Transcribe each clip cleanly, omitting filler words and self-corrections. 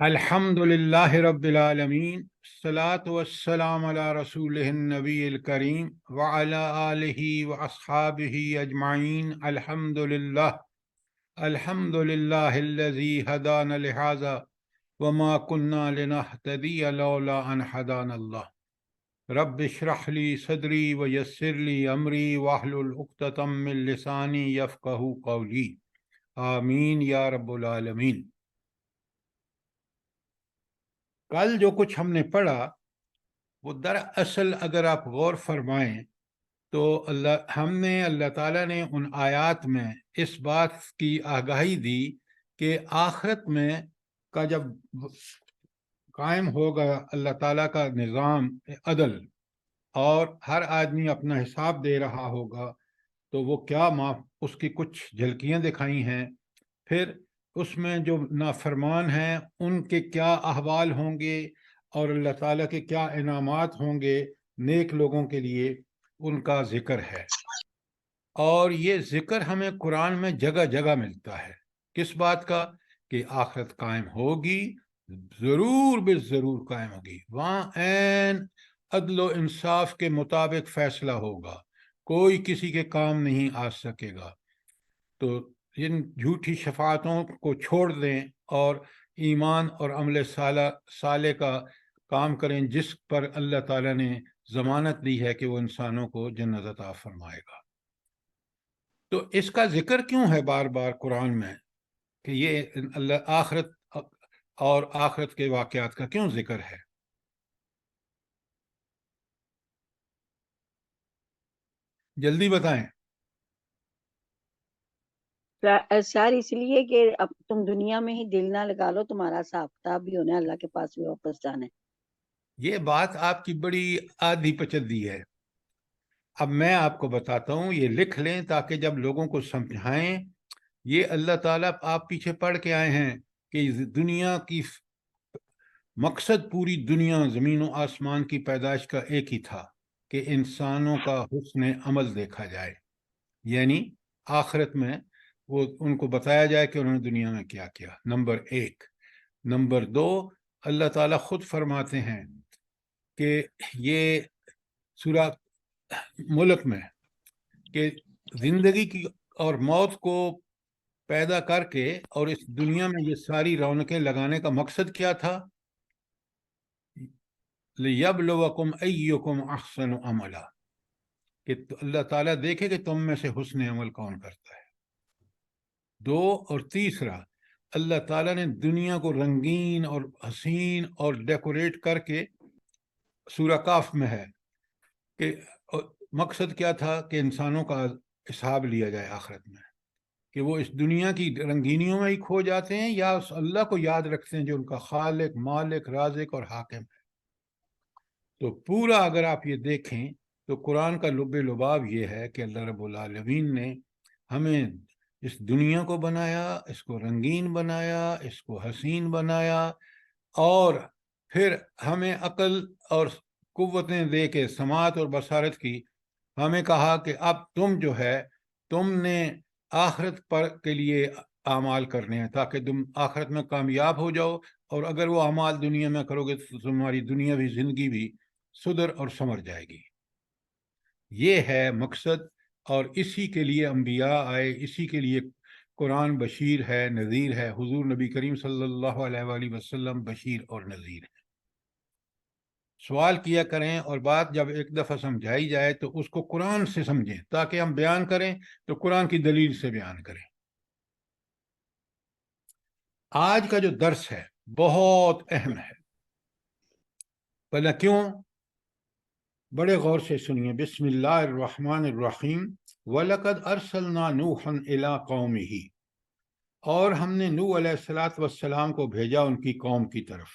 الحمد للہ رب العالمین الصلاۃ والسلام علی رسولہ النبی الکریم وعلی آلہ واصحابہ اجمعین الحمد للہ الذی ہدانا لہذا وما كنا لنہتدی لولا ان ہدانا اللہ رب اشرح لی صدری ویسر لی امری واحلل عقدۃ من لسانی یفقہوا قولی آمین یا رب العالمین۔ کل جو کچھ ہم نے پڑھا وہ دراصل اگر آپ غور فرمائیں تو اللہ تعالیٰ نے ان آیات میں اس بات کی آگاہی دی کہ آخرت میں کا جب قائم ہوگا اللہ تعالیٰ کا نظام عدل اور ہر آدمی اپنا حساب دے رہا ہوگا تو وہ کیا اس کی کچھ جھلکیاں دکھائی ہیں۔ پھر اس میں جو نافرمان ہیں ان کے کیا احوال ہوں گے اور اللہ تعالیٰ کے کیا انعامات ہوں گے نیک لوگوں کے لیے، ان کا ذکر ہے۔ اور یہ ذکر ہمیں قرآن میں جگہ جگہ ملتا ہے۔ کس بات کا؟ کہ آخرت قائم ہوگی، ضرور بالضرور قائم ہوگی، وہاں عین عدل و انصاف کے مطابق فیصلہ ہوگا، کوئی کسی کے کام نہیں آ سکے گا۔ تو ان جھوٹی شفاعتوں کو چھوڑ دیں اور ایمان اور عمل صالح کا کام کریں، جس پر اللہ تعالیٰ نے ضمانت دی ہے کہ وہ انسانوں کو جنت عطا فرمائے گا۔ تو اس کا ذکر کیوں ہے بار بار قرآن میں کہ یہ آخرت اور آخرت کے واقعات کا کیوں ذکر ہے؟ جلدی بتائیں۔ سر اس لیے کہ اب تم دنیا میں ہی دل نہ لگا لو، تمہارا حساب کتاب بھی ہونا ہے، اللہ کے پاس بھی واپس جانا ہے۔ یہ بات آپ کی بڑی آدھی پچدی ہے۔ اب میں آپ کو بتاتا ہوں، یہ لکھ لیں تاکہ جب لوگوں کو سمجھائیں۔ یہ اللہ تعالیٰ آپ پیچھے پڑھ کے آئے ہیں کہ دنیا کی مقصد، پوری دنیا زمین و آسمان کی پیدائش کا ایک ہی تھا کہ انسانوں کا حسن عمل دیکھا جائے، یعنی آخرت میں وہ ان کو بتایا جائے کہ انہوں نے دنیا میں کیا کیا، نمبر ایک۔ نمبر دو، اللہ تعالیٰ خود فرماتے ہیں کہ یہ سورہ ملک میں کہ زندگی کی اور موت کو پیدا کر کے اور اس دنیا میں یہ ساری رونقیں لگانے کا مقصد کیا تھا؟ لِيَبْلُوَكُمْ أَيُّكُمْ أَحْسَنُ عَمَلًا، کہ اللہ تعالیٰ دیکھے کہ تم میں سے حسن عمل کون کرتا ہے۔ دو، اور تیسرا، اللہ تعالیٰ نے دنیا کو رنگین اور حسین اور ڈیکوریٹ کر کے، سورہ کاف میں ہے کہ مقصد کیا تھا کہ انسانوں کا حساب لیا جائے آخرت میں، کہ وہ اس دنیا کی رنگینیوں میں ہی کھو جاتے ہیں یا اس اللہ کو یاد رکھتے ہیں جو ان کا خالق، مالک، رازق اور حاکم ہے۔ تو پورا اگر آپ یہ دیکھیں تو قرآن کا لب لباب یہ ہے کہ اللہ رب العالمین نے ہمیں اس دنیا کو بنایا، اس کو رنگین بنایا، اس کو حسین بنایا، اور پھر ہمیں عقل اور قوتیں دے کے سماعت اور بصارت کی، ہمیں کہا کہ اب تم جو ہے تم نے آخرت پر کے لیے اعمال کرنے ہیں تاکہ تم آخرت میں کامیاب ہو جاؤ، اور اگر وہ اعمال دنیا میں کرو گے تو تمہاری دنیاوی زندگی بھی سدھر اور سمر جائے گی۔ یہ ہے مقصد، اور اسی کے لیے انبیاء آئے، اسی کے لیے قرآن بشیر ہے، نذیر ہے۔ حضور نبی کریم صلی اللہ علیہ وآلہ وسلم بشیر اور نذیر ہے۔ سوال کیا کریں اور بات جب ایک دفعہ سمجھائی جائے تو اس کو قرآن سے سمجھیں، تاکہ ہم بیان کریں تو قرآن کی دلیل سے بیان کریں۔ آج کا جو درس ہے بہت اہم ہے، بھلا کیوں؟ بڑے غور سے سنیے۔ بسم اللہ الرحمن الرحیم۔ وَلَقَدْ أَرْسَلْنَا نُوحًا إِلَىٰ قَوْمِهِ، اور ہم نے نوح علیہ السلام کو بھیجا ان کی قوم کی طرف۔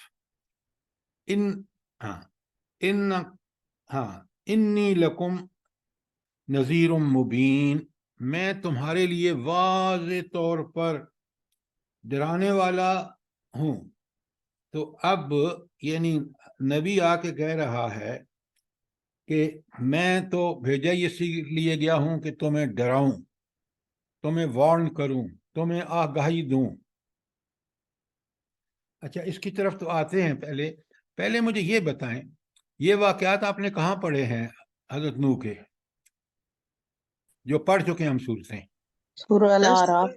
انی لکم نذیر مبین، میں تمہارے لیے واضح طور پر ڈرانے والا ہوں۔ تو اب یعنی نبی آ کے کہہ رہا ہے کہ میں تو بھیجا اسی لیے گیا ہوں کہ تمہیں ڈراؤں، تمہیں وارن کروں، تمہیں آگاہی دوں۔ اچھا اس کی طرف تو آتے ہیں، پہلے مجھے یہ بتائیں، یہ واقعات آپ نے کہاں پڑھے ہیں حضرت نوح کے، جو پڑھ چکے ہیں ہم صورتیں؟ سورہ الاعراف۔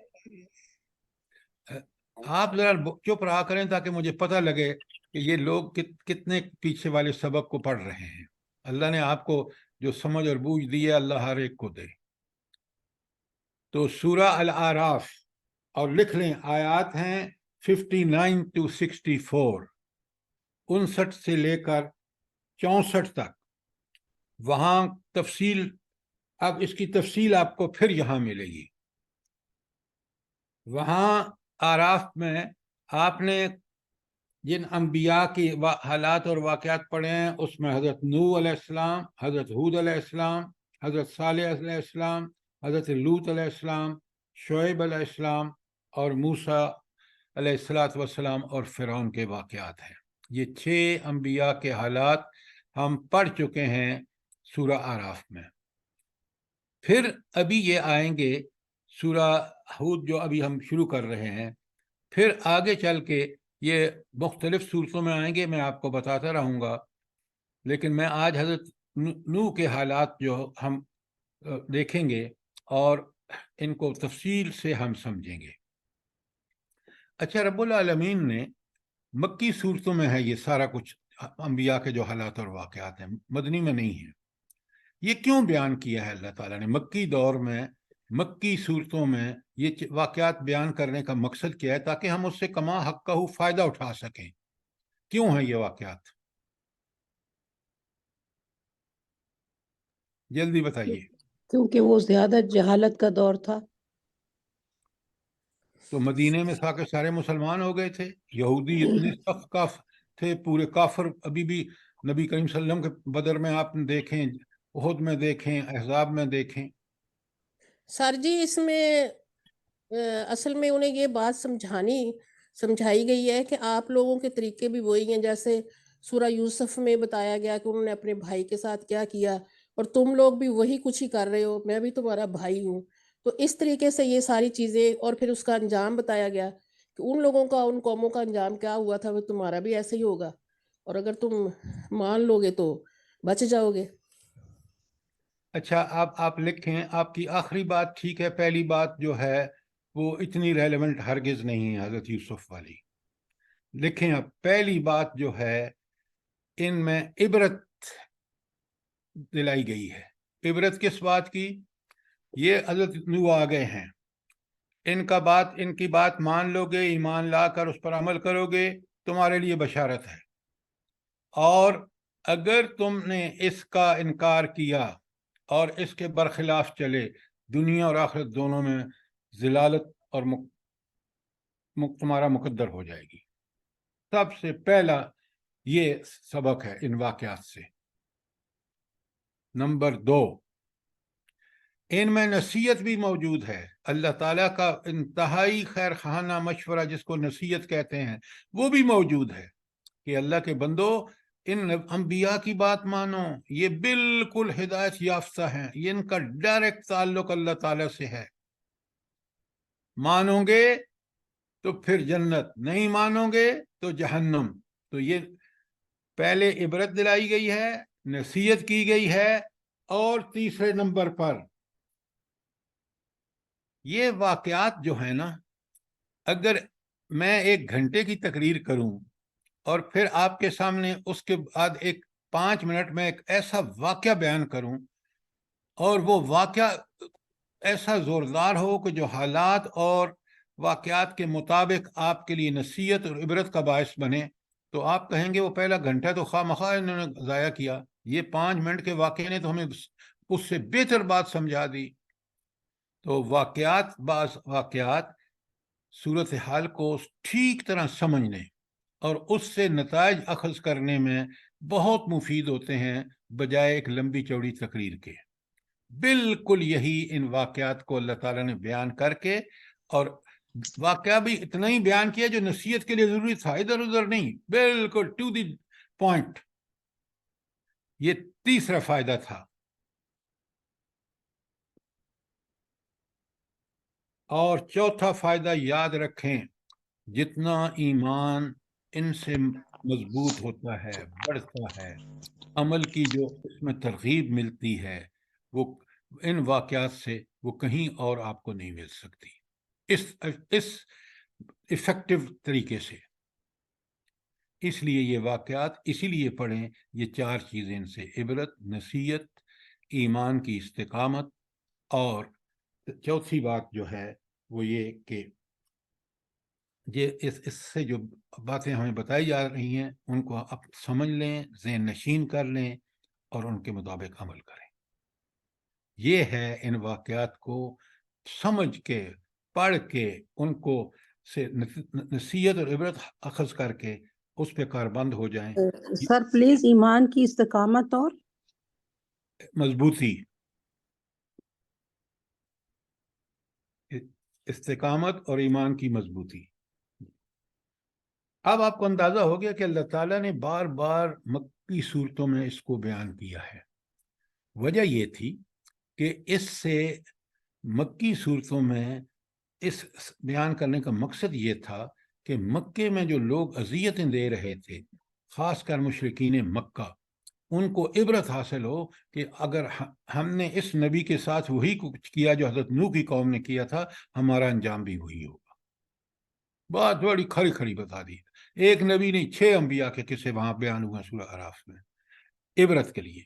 آپ ذرا چپ رہا کریں تاکہ مجھے پتہ لگے کہ یہ لوگ کتنے پیچھے والے سبق کو پڑھ رہے ہیں۔ اللہ نے آپ کو جو سمجھ اور بوجھ دی ہے، اللہ ہر ایک کو دے۔ تو سورہ الاعراف، اور لکھ لیں آیات ہیں 59 to 64، 59 سے لے کر 64 تک۔ وہاں تفصیل، اب اس کی تفصیل آپ کو پھر یہاں ملے گی۔ وہاں آراف میں آپ نے جن انبیاء کی حالات اور واقعات پڑھے ہیں، اس میں حضرت نوح علیہ السلام، حضرت ہود علیہ السلام، حضرت صالح علیہ السلام، حضرت لوط علیہ السلام، شعیب علیہ السلام، اور موسیٰ علیہ السلام اور فرعون کے واقعات ہیں۔ یہ 6 انبیاء کے حالات ہم پڑھ چکے ہیں سورہ آراف میں۔ پھر ابھی یہ آئیں گے سورہ ہود جو ابھی ہم شروع کر رہے ہیں، پھر آگے چل کے یہ مختلف صورتوں میں آئیں گے، میں آپ کو بتاتا رہوں گا۔ لیکن میں آج حضرت نوح کے حالات جو ہم دیکھیں گے اور ان کو تفصیل سے ہم سمجھیں گے۔ اچھا، رب العالمین نے مکی صورتوں میں ہے یہ سارا کچھ انبیاء کے جو حالات اور واقعات ہیں، مدنی میں نہیں ہیں۔ یہ کیوں بیان کیا ہے اللہ تعالیٰ نے مکی دور میں، مکی صورتوں میں یہ واقعات بیان کرنے کا مقصد کیا ہے؟ تاکہ ہم اس سے کما حق کا فائدہ اٹھا سکیں۔ کیوں ہیں یہ واقعات؟ جلدی بتائیے۔ کیونکہ وہ زیادہ جہالت کا دور تھا۔ تو مدینے میں سارے مسلمان ہو گئے تھے، یہودی اتنے سخت تھے، پورے کافر ابھی بھی نبی کریم صلی اللہ علیہ وسلم کے بدر میں آپ دیکھیں، احد میں دیکھیں، احزاب میں دیکھیں۔ سر جی اس میں اصل میں انہیں یہ بات سمجھائی گئی ہے کہ آپ لوگوں کے طریقے بھی وہی ہیں، جیسے سورہ یوسف میں بتایا گیا کہ انہوں نے اپنے بھائی کے ساتھ کیا کیا، اور تم لوگ بھی وہی کچھ ہی کر رہے ہو، میں بھی تمہارا بھائی ہوں۔ تو اس طریقے سے یہ ساری چیزیں، اور پھر اس کا انجام بتایا گیا کہ ان لوگوں کا، ان قوموں کا انجام کیا ہوا تھا، وہ تمہارا بھی ایسے ہی ہوگا، اور اگر تم مان لو گے تو بچ جاؤ گے۔ اچھا، آپ لکھیں، آپ کی آخری بات ٹھیک ہے، پہلی بات جو ہے وہ اتنی ریلیونٹ ہرگز نہیں ہے حضرت یوسف والی۔ لکھیں اب پہلی بات جو ہے، ان میں عبرت دلائی گئی ہے۔ عبرت کس بات کی؟ یہ حضرت نوح آ گئے ہیں، ان کی بات مان لو گے، ایمان لا کر اس پر عمل کرو گے، تمہارے لیے بشارت ہے۔ اور اگر تم نے اس کا انکار کیا اور اس کے برخلاف چلے، دنیا اور آخرت دونوں میں ذلالت اور تمہارا مقدر ہو جائے گی۔ سب سے پہلا یہ سبق ہے ان واقعات سے۔ نمبر 2، ان میں نصیحت بھی موجود ہے۔ اللہ تعالیٰ کا انتہائی خیر خواہانہ مشورہ، جس کو نصیحت کہتے ہیں، وہ بھی موجود ہے کہ اللہ کے بندو، ان انبیاء کی بات مانو، یہ بالکل ہدایت یافتہ ہیں، یہ ان کا ڈائریکٹ تعلق اللہ تعالیٰ سے ہے۔ مانو گے تو پھر جنت، نہیں مانو گے تو جہنم۔ تو یہ پہلے عبرت دلائی گئی ہے، نصیحت کی گئی ہے، اور تیسرے نمبر پر یہ واقعات جو ہیں نا، اگر میں 1 گھنٹے کی تقریر کروں اور پھر آپ کے سامنے اس کے بعد 5 منٹ میں ایک ایسا واقعہ بیان کروں، اور وہ واقعہ ایسا زوردار ہو کہ جو حالات اور واقعات کے مطابق آپ کے لیے نصیحت اور عبرت کا باعث بنے، تو آپ کہیں گے وہ پہلا گھنٹہ تو خواہ مخواہ انہوں نے ضائع کیا، یہ 5 منٹ کے واقعے نے تو ہمیں اس سے بہتر بات سمجھا دی۔ تو بعض واقعات صورتحال کو ٹھیک طرح سمجھنے اور اس سے نتائج اخذ کرنے میں بہت مفید ہوتے ہیں، بجائے ایک لمبی چوڑی تقریر کے۔ بالکل یہی ان واقعات کو اللہ تعالیٰ نے بیان کر کے، اور واقعہ بھی اتنا ہی بیان کیا جو نصیحت کے لیے ضروری تھا، ادھر ادھر نہیں، بالکل ٹو دی پوائنٹ۔ یہ تیسرا فائدہ تھا۔ اور چوتھا فائدہ یاد رکھیں، جتنا ایمان ان سے مضبوط ہوتا ہے، بڑھتا ہے، عمل کی جو اس میں ترغیب ملتی ہے وہ ان واقعات سے وہ کہیں اور آپ کو نہیں مل سکتی اس افیکٹو طریقے سے۔ اس لیے یہ واقعات اسی لیے پڑھیں، یہ 4 چیزیں ان سے عبرت، نصیحت، ایمان کی استقامت، اور چوتھی بات جو ہے وہ یہ کہ یہ اس سے جو باتیں ہمیں بتائی جا رہی ہیں ان کو آپ سمجھ لیں، ذہن نشین کر لیں اور ان کے مطابق عمل کریں۔ یہ ہے ان واقعات کو سمجھ کے، پڑھ کے، ان کو سے نصیحت اور عبرت اخذ کر کے اس پہ کاربند ہو جائیں۔ سر پلیز ایمان کی استقامت اور مضبوطی، استقامت اور ایمان کی مضبوطی۔ اب آپ کو اندازہ ہو گیا کہ اللہ تعالیٰ نے بار بار مکی صورتوں میں اس کو بیان کیا ہے۔ وجہ یہ تھی کہ اس سے مکی صورتوں میں اس بیان کرنے کا مقصد یہ تھا کہ مکے میں جو لوگ اذیتیں دے رہے تھے، خاص کر مشرکین مکہ، ان کو عبرت حاصل ہو کہ اگر ہم نے اس نبی کے ساتھ وہی کچھ کیا جو حضرت نوح کی قوم نے کیا تھا، ہمارا انجام بھی وہی ہوگا۔ بات بڑی کھڑی کھڑی بتا دی، ایک نبی نہیں 6 انبیاء کے قصے وہاں بیان ہوئے سورہ اعراف میں، عبرت کے لیے۔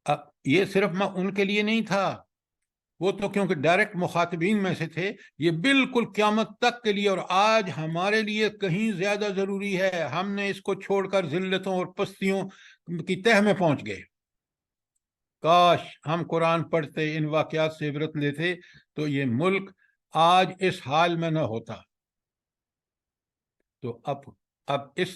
اب یہ صرف ان کے لیے نہیں تھا، وہ تو کیونکہ ڈائریکٹ مخاطبین میں سے تھے، یہ بالکل قیامت تک کے لیے، اور آج ہمارے لیے کہیں زیادہ ضروری ہے۔ ہم نے اس کو چھوڑ کر ذلتوں اور پستیوں کی تہ میں پہنچ گئے۔ کاش ہم قرآن پڑھتے، ان واقعات سے عبرت لیتے، تو یہ ملک آج اس حال میں نہ ہوتا۔ تو اب اس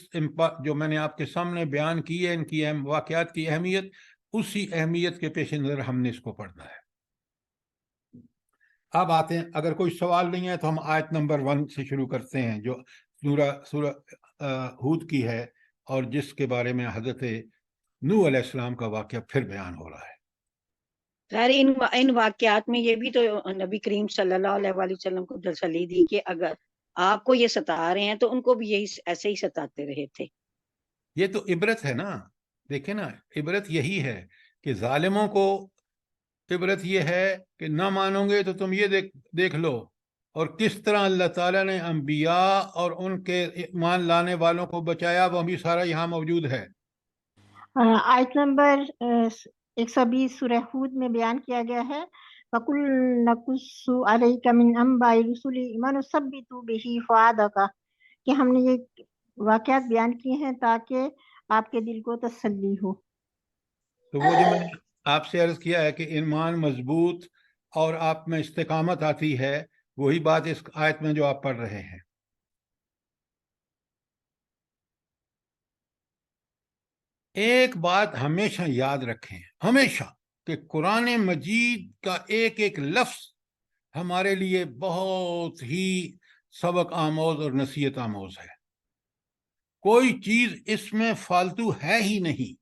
جو میں نے آپ کے سامنے بیان کی ہے، ان کی واقعات کی اہمیت، اسی اہمیت کے پیش نظر ہم نے اس کو پڑھنا ہے۔ اب آتے ہیں، اگر کوئی سوال نہیں ہے تو ہم آیت نمبر 1 سے شروع کرتے ہیں، جو سورہ ہود کی ہے، اور جس کے بارے میں حضرت نوح علیہ السلام کا واقعہ پھر بیان ہو رہا ہے۔ خیر ان واقعات میں یہ بھی تو نبی کریم صلی اللہ علیہ وآلہ وسلم کو تسلی دی کہ اگر آپ کو یہ ستا رہے ہیں تو ان کو بھی یہی ایسے ہی ستاتے رہے تھے۔ یہ تو عبرت ہے نا، دیکھیں نا، عبرت یہی ہے کہ ظالموں کو عبرت یہ ہے کہ نہ مانو گے تو تم یہ دیکھ لو، اور کس طرح اللہ تعالیٰ نے انبیاء اور ان کے ایمان لانے والوں کو بچایا، وہ بھی سارا یہاں موجود ہے۔ آیت نمبر 120 سورہ ہود میں بیان کیا گیا ہے، وَقُلْ نَقُصُّ عَلَيْكَ مِنْ أَنْبَاءِ الرُّسُلِ مَا نُثَبِّتُ بِهِ فُؤَادَكَ، کہ ہم نے یہ واقعات بیان کیے ہیں تاکہ آپ کے دل کو تسلی ہو۔ تو وہ جو میں نے آپ سے عرض کیا ہے کہ ایمان مضبوط اور آپ میں استقامت آتی ہے، وہی بات اس آیت میں جو آپ پڑھ رہے ہیں۔ ایک بات ہمیشہ یاد رکھیں، ہمیشہ، کہ قرآن مجید کا ایک ایک لفظ ہمارے لیے بہت ہی سبق آموز اور نصیحت آموز ہے۔ کوئی چیز اس میں فالتو ہے ہی نہیں۔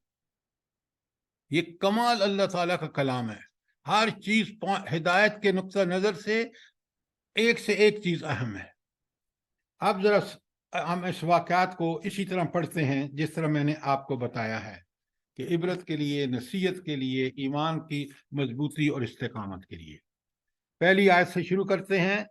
یہ کمال اللہ تعالیٰ کا کلام ہے، ہر چیز ہدایت کے نقطہ نظر سے ایک سے ایک چیز اہم ہے۔ اب ذرا ہم اس واقعات کو اسی طرح پڑھتے ہیں جس طرح میں نے آپ کو بتایا ہے، کہ عبرت کے لیے، نصیحت کے لیے، ایمان کی مضبوطی اور استقامت کے لیے۔ پہلی آیت سے شروع کرتے ہیں،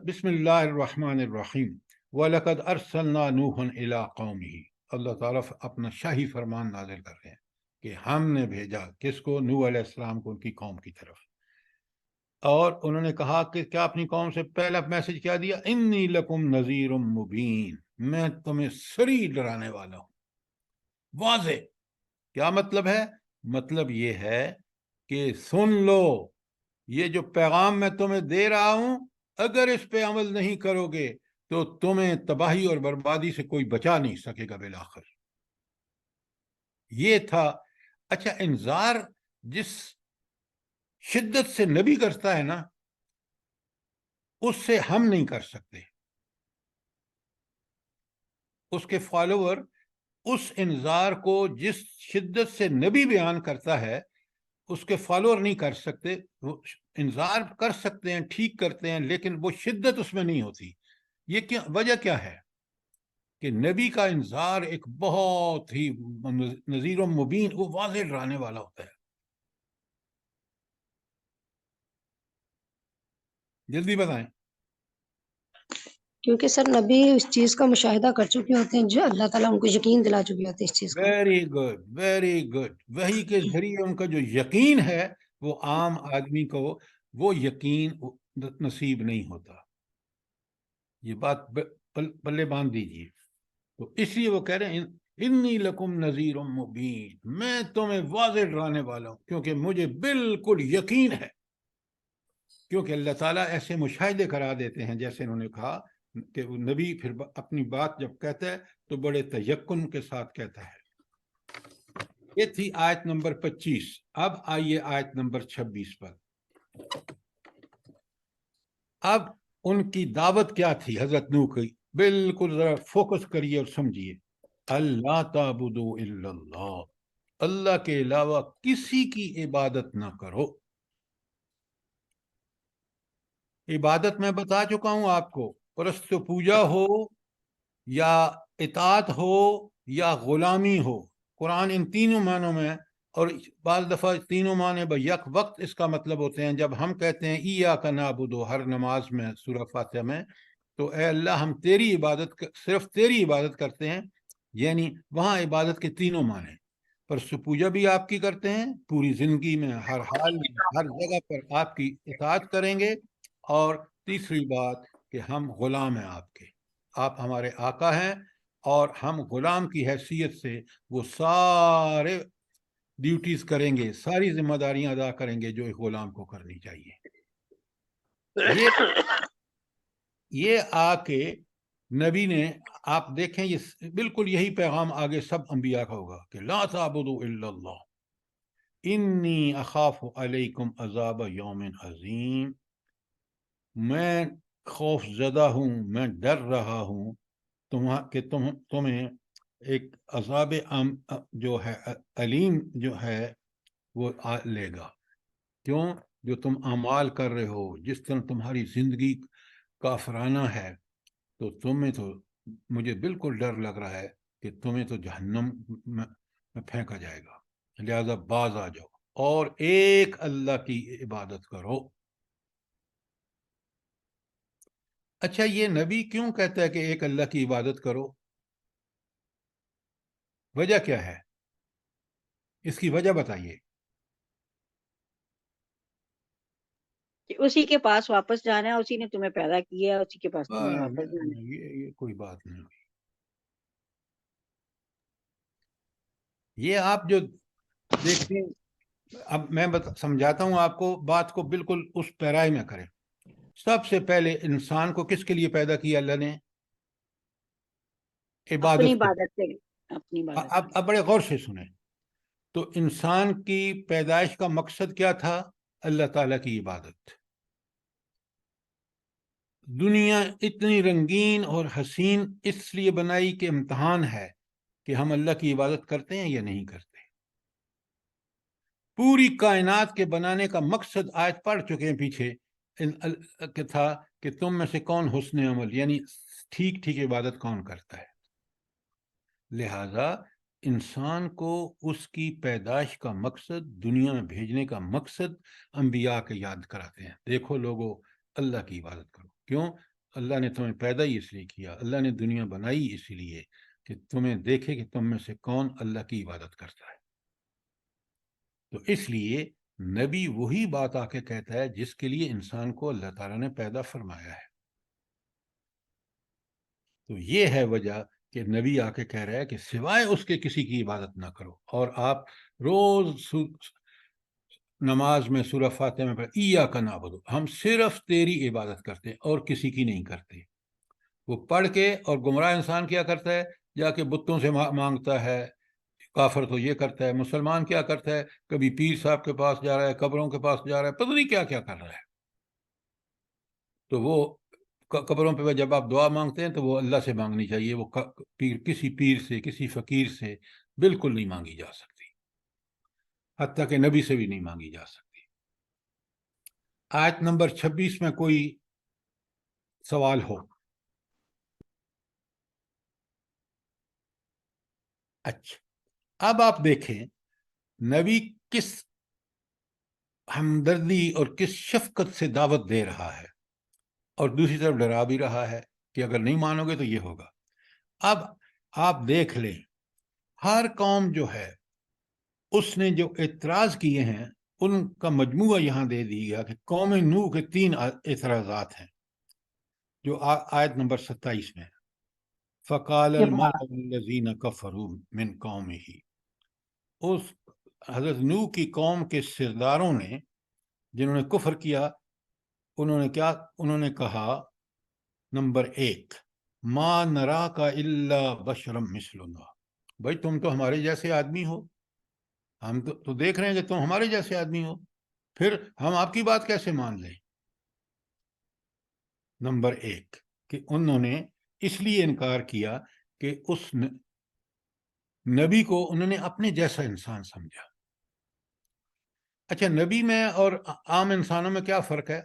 بسم اللہ الرحمن الرحیم، وَلَقَدْ أَرْسَلْنَا نُوحًا إِلَىٰ قَوْمِهِ۔ اللہ تعالیٰ اپنا شاہی فرمان نازل کر رہے ہیں کہ ہم نے بھیجا کس کو؟ نوح علیہ السلام کو ان کی قوم کی طرف، اور انہوں نے کہا کہ کیا اپنی قوم سے پہلا میسج کیا دیا؟ انی لکم نذیر مبین، میں تمہیں سری ڈرانے والا ہوں، واضح۔ کیا مطلب ہے؟ مطلب یہ ہے کہ سن لو، یہ جو پیغام میں تمہیں دے رہا ہوں، اگر اس پہ عمل نہیں کرو گے تو تمہیں تباہی اور بربادی سے کوئی بچا نہیں سکے گا بالآخر۔ یہ تھا۔ اچھا، انذار جس شدت سے نبی کرتا ہے نا، اس سے ہم نہیں کر سکتے۔ اس کے فالوور اس انذار کو جس شدت سے نبی بیان کرتا ہے، اس کے فالوور نہیں کر سکتے۔ وہ انذار کر سکتے ہیں، ٹھیک کرتے ہیں، لیکن وہ شدت اس میں نہیں ہوتی۔ یہ کیا وجہ کیا ہے؟ کہ نبی کا انذار ایک بہت ہی نذیر و مبین، وہ واضح ڈرانے والا ہوتا ہے. جلدی بتائیں. کیونکہ سر نبی اس چیز کا مشاہدہ کر چکے ہوتے ہیں جو اللہ تعالیٰ ان کو یقین دلا چکے ہوتے ہیں اس چیز کا. Very good, very good. وہی کے ذریعے ان کا جو یقین ہے وہ عام آدمی کو وہ یقین نصیب نہیں ہوتا. یہ بات پلے باندھ دیجیے. تو اس لیے وہ کہہ رہے ہیں انی لکم نذیر مبین، میں تمہیں واضح ڈرانے والا ہوں، کیونکہ مجھے بالکل یقین ہے. کیونکہ اللہ تعالیٰ ایسے مشاہدے کرا دیتے ہیں، جیسے انہوں نے کہا کہ وہ نبی پھر اپنی بات جب کہتا ہے تو بڑے تیقن کے ساتھ کہتا ہے. یہ تھی آیت نمبر 25. اب آئیے آیت نمبر 26 پر. اب ان کی دعوت کیا تھی حضرت نوح کی؟ بالکل ذرا فوکس کریے اور سمجھیے. اللہ تعبدوا الا اللہ، اللہ کے علاوہ کسی کی عبادت نہ کرو. عبادت میں بتا چکا ہوں آپ کو، پرست پوجا ہو یا اطاعت ہو یا غلامی ہو. قرآن ان تینوں معنوں میں، اور بعض دفعہ تینوں معنی بیک وقت اس کا مطلب ہوتے ہیں. جب ہم کہتے ہیں ایاک نعبد ہر نماز میں سورہ فاتحہ میں، تو اے اللہ ہم تیری عبادت، صرف تیری عبادت کرتے ہیں، یعنی وہاں عبادت کے تینوں معنی. پرست پوجا بھی آپ کی کرتے ہیں، پوری زندگی میں ہر حال میں ہر جگہ پر آپ کی اطاعت کریں گے. اور تیسری بات کہ ہم غلام ہیں آپ کے، آپ ہمارے آقا ہیں، اور ہم غلام کی حیثیت سے وہ سارے ڈیوٹیز کریں گے، ساری ذمہ داریاں ادا کریں گے جو ایک غلام کو کرنی چاہیے. یہ آ کے نبی نے، آپ دیکھیں یہ بالکل یہی پیغام آگے سب انبیاء کا ہوگا کہ لا تعبدوا الا اللہ انی اخاف علیکم عذاب یوم عظیم. میں خوف زدہ ہوں، میں ڈر رہا ہوں کہ تمہیں ایک عذاب جو ہے علیم جو ہے وہ لے گا. کیوں؟ جو تم اعمال کر رہے ہو، جس طرح تمہاری زندگی کافرانہ ہے، تو تمہیں تو مجھے بالکل ڈر لگ رہا ہے کہ تمہیں تو جہنم میں پھینکا جائے گا. لہذا باز آ جاؤ اور ایک اللہ کی عبادت کرو. اچھا، یہ نبی کیوں کہتا ہے کہ ایک اللہ کی عبادت کرو؟ وجہ کیا ہے؟ اس کی وجہ بتائیے. کہ اسی کے پاس واپس جانا ہے، اسی نے تمہیں پیدا کیا ہے، اسی کے پاس تمہیں واپس جانا ہے. یہ کوئی بات نہیں ہوئی. یہ آپ جو دیکھتے ہیں، اب میں سمجھاتا ہوں آپ کو، بات کو بالکل اس پیرائی میں کریں. سب سے پہلے انسان کو کس کے لیے پیدا کیا اللہ نے؟ اپنی عبادت. عبادت سے، اپنی عبادت. اب بڑے غور سے سنیں. تو انسان کی پیدائش کا مقصد کیا تھا؟ اللہ تعالیٰ کی عبادت. دنیا اتنی رنگین اور حسین اس لیے بنائی کہ امتحان ہے کہ ہم اللہ کی عبادت کرتے ہیں یا نہیں کرتے. پوری کائنات کے بنانے کا مقصد آیت پڑھ چکے ہیں پیچھے کہ تھا کہ تم میں سے کون حسن عمل، یعنی ٹھیک ٹھیک عبادت کون کرتا ہے. لہذا انسان کو اس کی پیدائش کا مقصد، دنیا میں بھیجنے کا مقصد انبیاء کے یاد کراتے ہیں. دیکھو لوگو، اللہ کی عبادت کرو. کیوں؟ اللہ نے تمہیں پیدا ہی اس لیے کیا، اللہ نے دنیا بنائی اس لیے کہ تمہیں دیکھے کہ تم میں سے کون اللہ کی عبادت کرتا ہے. تو اس لیے نبی وہی بات آ کے کہتا ہے جس کے لیے انسان کو اللہ تعالیٰ نے پیدا فرمایا ہے. تو یہ ہے وجہ کہ نبی آ کے کہہ رہا ہے کہ سوائے اس کے کسی کی عبادت نہ کرو. اور آپ روز نماز میں سورہ فاتحہ میں پڑھیں ایاک نعبد، ہم صرف تیری عبادت کرتے ہیں اور کسی کی نہیں کرتے. وہ پڑھ کے، اور گمراہ انسان کیا کرتا ہے؟ جا کے بتوں سے مانگتا ہے. کافر تو یہ کرتا ہے. مسلمان کیا کرتا ہے؟ کبھی پیر صاحب کے پاس جا رہا ہے، قبروں کے پاس جا رہا ہے، پتہ نہیں کیا کیا کر رہا ہے. تو وہ قبروں پہ جب آپ دعا مانگتے ہیں تو وہ اللہ سے مانگنی چاہیے، وہ کسی پیر سے، کسی فقیر سے بالکل نہیں مانگی جا سکتی، حتیٰ کہ نبی سے بھی نہیں مانگی جا سکتی. آیت نمبر 26 میں کوئی سوال ہو؟ اچھا اب آپ دیکھیں نبی کس ہمدردی اور کس شفقت سے دعوت دے رہا ہے اور دوسری طرف ڈرا بھی رہا ہے کہ اگر نہیں مانو گے تو یہ ہوگا. اب آپ دیکھ لیں ہر قوم جو ہے اس نے جو اعتراض کیے ہیں ان کا مجموعہ یہاں دے دیا کہ قوم نوح کے 3 اعتراضات ہیں جو آیت نمبر 27 میں. فقال الملأ الذین کفروا من قومہ، اس حضرت نوح کی قوم کے سرداروں نے جنہوں نے کفر کیا انہوں نے کہا نمبر 1 ما نراک الا بشرا مثلنا، بھائی تم تو ہمارے جیسے آدمی ہو، ہم تو دیکھ رہے ہیں کہ تم ہمارے جیسے آدمی ہو، پھر ہم آپ کی بات کیسے مان لیں. نمبر 1 کہ انہوں نے اس لیے انکار کیا کہ اس نبی کو انہوں نے اپنے جیسا انسان سمجھا. اچھا نبی میں اور عام انسانوں میں کیا فرق ہے؟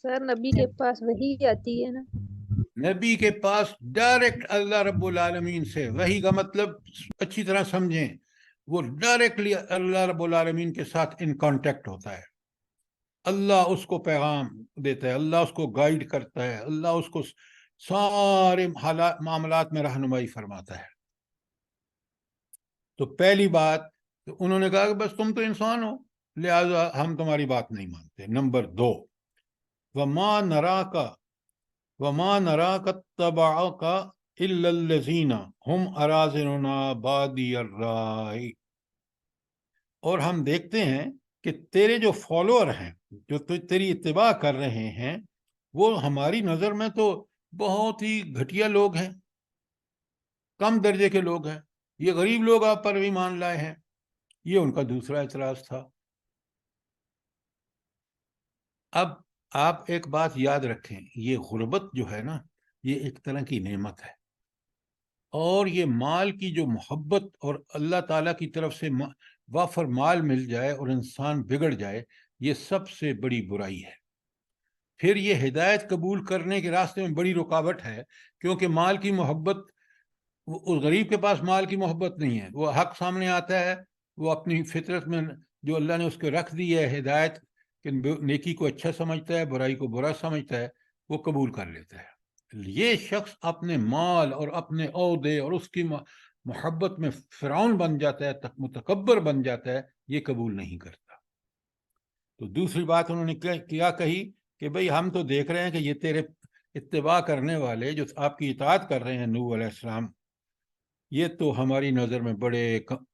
سر نبی کے پاس وحی آتی ہے نا، نبی کے پاس ڈائریکٹ اللہ رب العالمین سے، وحی کا مطلب اچھی طرح سمجھیں وہ ڈائریکٹلی اللہ رب العالمین کے ساتھ ان کانٹیکٹ ہوتا ہے. اللہ اس کو پیغام دیتا ہے، اللہ اس کو گائیڈ کرتا ہے، اللہ اس کو سارے معاملات میں رہنمائی فرماتا ہے. تو پہلی بات تو انہوں نے کہا کہ بس تم تو انسان ہو لہذا ہم تمہاری بات نہیں مانتے. نمبر 2 وما نراک اتبعک الا الذین هم اراذلنا بادی الرائے، اور ہم دیکھتے ہیں کہ تیرے جو فالوور ہیں جو تیری اتباع کر رہے ہیں وہ ہماری نظر میں تو بہت ہی گھٹیا لوگ ہیں، کم درجے کے لوگ ہیں، یہ غریب لوگ آپ پر ایمان لائے ہیں. یہ ان کا دوسرا اعتراض تھا. اب آپ ایک بات یاد رکھیں، یہ غربت جو ہے نا یہ ایک طرح کی نعمت ہے، اور یہ مال کی جو محبت اور اللہ تعالیٰ کی طرف سے وافر مال مل جائے اور انسان بگڑ جائے یہ سب سے بڑی برائی ہے. پھر یہ ہدایت قبول کرنے کے راستے میں بڑی رکاوٹ ہے، کیونکہ مال کی محبت اس غریب کے پاس مال کی محبت نہیں ہے، وہ حق سامنے آتا ہے وہ اپنی فطرت میں جو اللہ نے اس کو رکھ دی ہے ہدایت کہ نیکی کو اچھا سمجھتا ہے برائی کو برا سمجھتا ہے وہ قبول کر لیتا ہے. یہ شخص اپنے مال اور اپنے عہدے اور اس کی محبت میں فرعون بن جاتا ہے، متکبر بن جاتا ہے، یہ قبول نہیں کرتا. تو دوسری بات انہوں نے کیا کہی کہ بھئی ہم تو دیکھ رہے ہیں کہ یہ تیرے اتباع کرنے والے جو آپ کی اطاعت کر رہے ہیں نوح علیہ السلام یہ تو ہماری نظر میں بڑے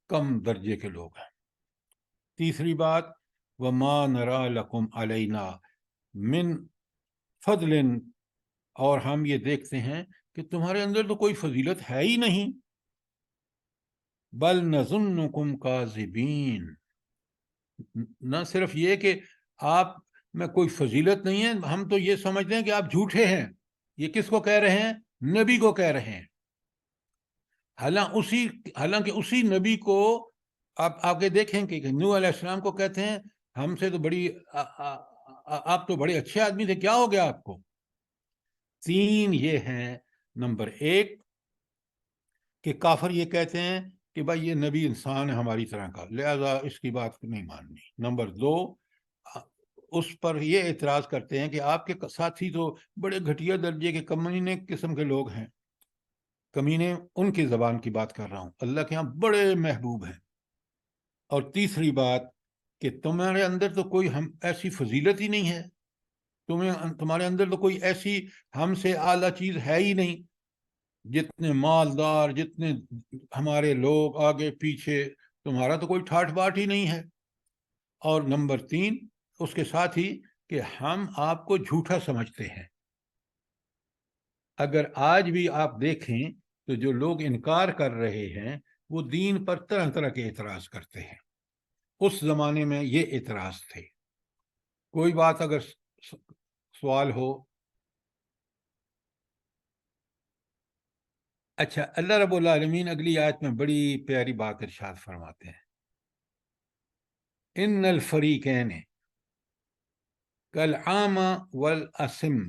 کم درجے کے لوگ ہیں. تیسری بات وما نرا لکم علینا من فضل، اور ہم یہ دیکھتے ہیں کہ تمہارے اندر تو کوئی فضیلت ہے ہی نہیں، بل نظنکم کاذبین، نہ صرف یہ کہ آپ میں کوئی فضیلت نہیں ہے، ہم تو یہ سمجھتے ہیں کہ آپ جھوٹے ہیں. یہ کس کو کہہ رہے ہیں؟ نبی کو کہہ رہے ہیں. حالانکہ اسی نبی کو آپ آگے دیکھیں کہ نوح علیہ السلام کو کہتے ہیں ہم سے تو آپ تو بڑے اچھے آدمی تھے، کیا ہو گیا آپ کو؟ 3 یہ ہیں. نمبر 1 کہ کافر یہ کہتے ہیں کہ بھائی یہ نبی انسان ہے ہماری طرح کا لہذا اس کی بات نہیں ماننی. نمبر 2 اس پر یہ اعتراض کرتے ہیں کہ آپ کے ساتھی تو بڑے گھٹیا درجے کے کمینے قسم کے لوگ ہیں. کمینے ان کی زبان کی بات کر رہا ہوں، اللہ کے ہاں بڑے محبوب ہیں. اور تیسری بات کہ تمہارے اندر تو کوئی ایسی فضیلت ہی نہیں ہے، تمہارے اندر تو کوئی ایسی ہم سے اعلیٰ چیز ہے ہی نہیں، جتنے مالدار جتنے ہمارے لوگ آگے پیچھے تمہارا تو کوئی ٹھاٹھ باٹ ہی نہیں ہے. اور نمبر 3 اس کے ساتھ ہی کہ ہم آپ کو جھوٹا سمجھتے ہیں. اگر آج بھی آپ دیکھیں تو جو لوگ انکار کر رہے ہیں وہ دین پر طرح طرح کے اعتراض کرتے ہیں. اس زمانے میں یہ اعتراض تھے. کوئی بات اگر سوال ہو. اچھا اللہ رب العالمین اگلی آیت میں بڑی پیاری بات ارشاد فرماتے ہیں ان الفریقین کالعامى والأصم،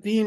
3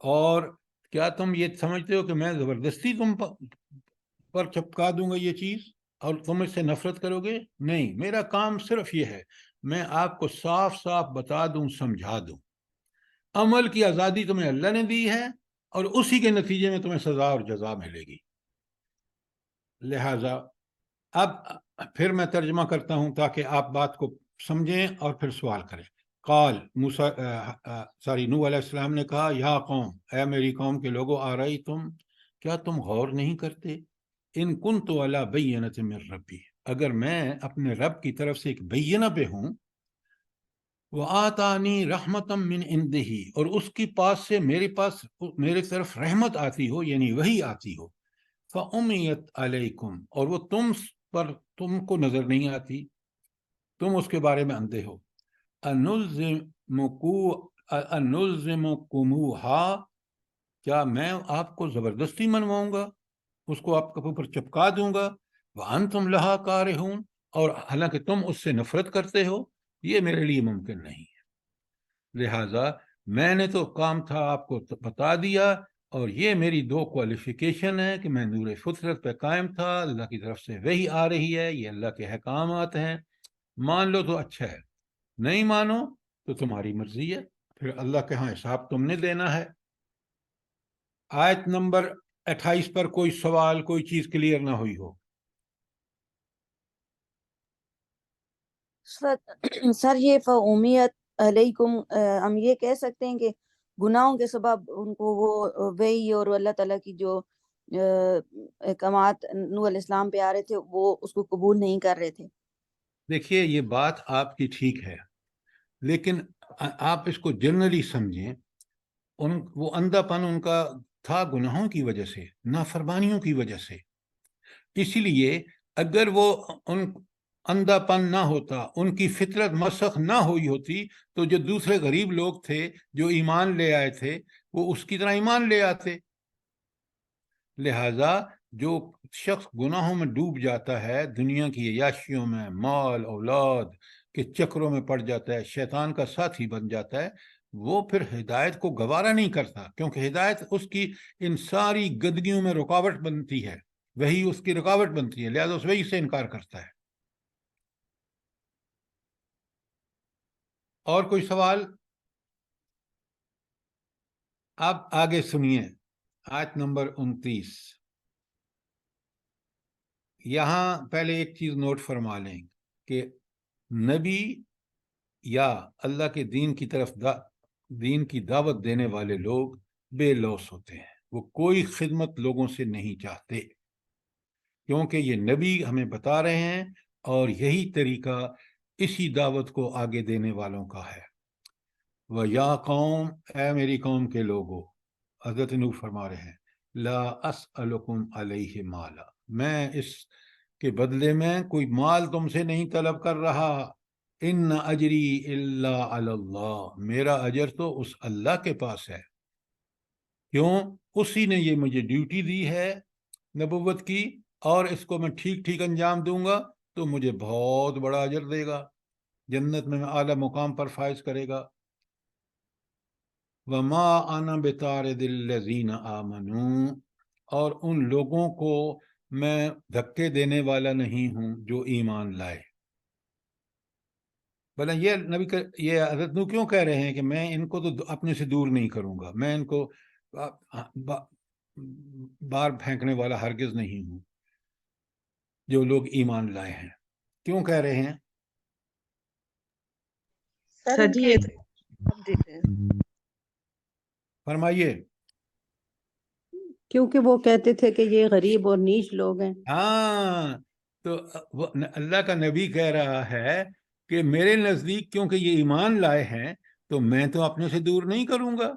اور کیا تم یہ سمجھتے ہو کہ میں زبردستی تم پر چپکا دوں گا یہ چیز اور تم اس سے نفرت کرو گے؟ نہیں، میرا کام صرف یہ ہے، میں آپ کو صاف صاف بتا دوں، سمجھا دوں۔ عمل کی آزادی تمہیں اللہ نے دی ہے اور اسی کے نتیجے میں تمہیں سزا اور جزا ملے گی۔ لہذا اب پھر میں ترجمہ کرتا ہوں تاکہ آپ بات کو سمجھیں اور پھر سوال کریں۔ قال نوح علیہ السلام نے کہا، یا قوم، اے میری قوم کے لوگوں، آ رہی کیا تم غور نہیں کرتے؟ ان کنت علی بینۃ من ربی، اگر میں اپنے رب کی طرف سے ایک بینہ پہ ہوں، وآتانی رحمتا من عنده، اور اس کی پاس سے میرے طرف رحمت آتی ہو، یعنی وحی آتی ہو، فأمیت علیکم، اور وہ تم کو نظر نہیں آتی، تم اس کے بارے میں اندھے ہو، انلزمکموہا، کیا میں آپ کو زبردستی منواؤں گا، اس کو آپ کے اوپر چپکا دوں گا، وانتم لہا کارہون، اور حالانکہ تم اس سے نفرت کرتے ہو، یہ میرے لیے ممکن نہیں ہے۔ لہٰذا میں نے تو کام تھا آپ کو بتا دیا، اور یہ میری دو کوالیفیکیشن ہے کہ میں نور فطرت پہ قائم تھا، اللہ کی طرف سے وہی آ رہی ہے، یہ اللہ کے احکامات ہیں، مان لو تو اچھا ہے، نہیں مانو تو تمہاری مرضی ہے، پھر اللہ کے ہاں حساب تم نے دینا ہے۔ آیت نمبر 28 پر کوئی سوال، کوئی چیز کلیئر نہ ہوئی ہو؟ سر یہ فامیت علیکم، ہم یہ کہہ سکتے ہیں کہ گناہوں کے سبب ان کو وہ وحی اور اللہ تعالیٰ کی جو احکامات نوح علیہ السلام پہ آ رہے تھے وہ اس کو قبول نہیں کر رہے تھے؟ دیکھیے یہ بات آپ کی ٹھیک ہے، لیکن آپ اس کو جنرلی سمجھیں، وہ اندھا پن ان کا تھا گناہوں کی وجہ سے، نافرمانیوں کی وجہ سے، اس لیے اگر وہ اندھا پن نہ ہوتا، ان کی فطرت مسخ نہ ہوئی ہوتی، تو جو دوسرے غریب لوگ تھے جو ایمان لے آئے تھے وہ اس کی طرح ایمان لے آتے۔ لہذا جو شخص گناہوں میں ڈوب جاتا ہے، دنیا کی عیاشیوں میں، مال اولاد کے چکروں میں پڑ جاتا ہے، شیطان کا ساتھی بن جاتا ہے، وہ پھر ہدایت کو گوارا نہیں کرتا، کیونکہ ہدایت اس کی ان ساری گدگیوں میں رکاوٹ بنتی ہے، وہی اس کی رکاوٹ بنتی ہے، لہذا اس وہی سے انکار کرتا ہے۔ اور کوئی سوال؟ اب آگے سنیے، آیت نمبر 29۔ یہاں پہلے ایک چیز نوٹ فرما لیں کہ نبی یا اللہ کے دین کی طرف دین کی دعوت دینے والے لوگ بے لوث ہوتے ہیں، وہ کوئی خدمت لوگوں سے نہیں چاہتے، کیونکہ یہ نبی ہمیں بتا رہے ہیں اور یہی طریقہ اسی دعوت کو آگے دینے والوں کا ہے۔ وَيَا قوم، اے میری قوم کے لوگوں، حضرت نوح فرما رہے ہیں، لا اسألکم علیہ مالا، میں اس کے بدلے میں کوئی مال تم سے نہیں طلب کر رہا، ان اجری الا علی اللہ، میرا اجر تو اس اللہ کے پاس ہے۔ کیوں؟ اسی نے یہ مجھے ڈیوٹی دی ہے نبوت کی، اور اس کو میں ٹھیک ٹھیک انجام دوں گا تو مجھے بہت بڑا اجر دے گا، جنت میں اعلیٰ مقام پر فائز کرے گا۔ وما انا بطارد الذین آمنوا، اور ان لوگوں کو میں دھکے دینے والا نہیں ہوں جو ایمان لائے۔ بھلا یہ یہ حضرت نوح کیوں کہہ رہے ہیں کہ میں ان کو تو اپنے سے دور نہیں کروں گا، میں ان کو بار پھینکنے والا ہرگز نہیں ہوں جو لوگ ایمان لائے ہیں؟ کیوں کہہ رہے ہیں؟ سر جی فرمائیے۔ کیونکہ وہ کہتے تھے کہ یہ غریب اور نیچ لوگ ہیں۔ ہاں، تو اللہ کا نبی کہہ رہا ہے کہ میرے نزدیک کیونکہ یہ ایمان لائے ہیں تو میں تو اپنے سے دور نہیں کروں گا۔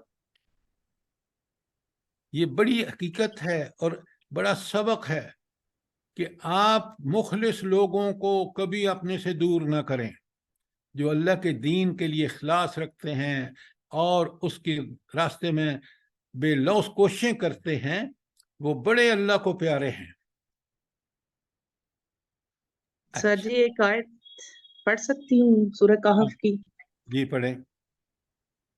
یہ بڑی حقیقت ہے اور بڑا سبق ہے کہ آپ مخلص لوگوں کو کبھی اپنے سے دور نہ کریں، جو اللہ کے دین کے لیے اخلاص رکھتے ہیں اور اس کے راستے میں بے لوث کوششیں کرتے ہیں، وہ بڑے اللہ کو پیارے ہیں۔ سر جی ایک آیت پڑھ سکتی ہوں سورہ کہف کی؟ جی پڑھیں۔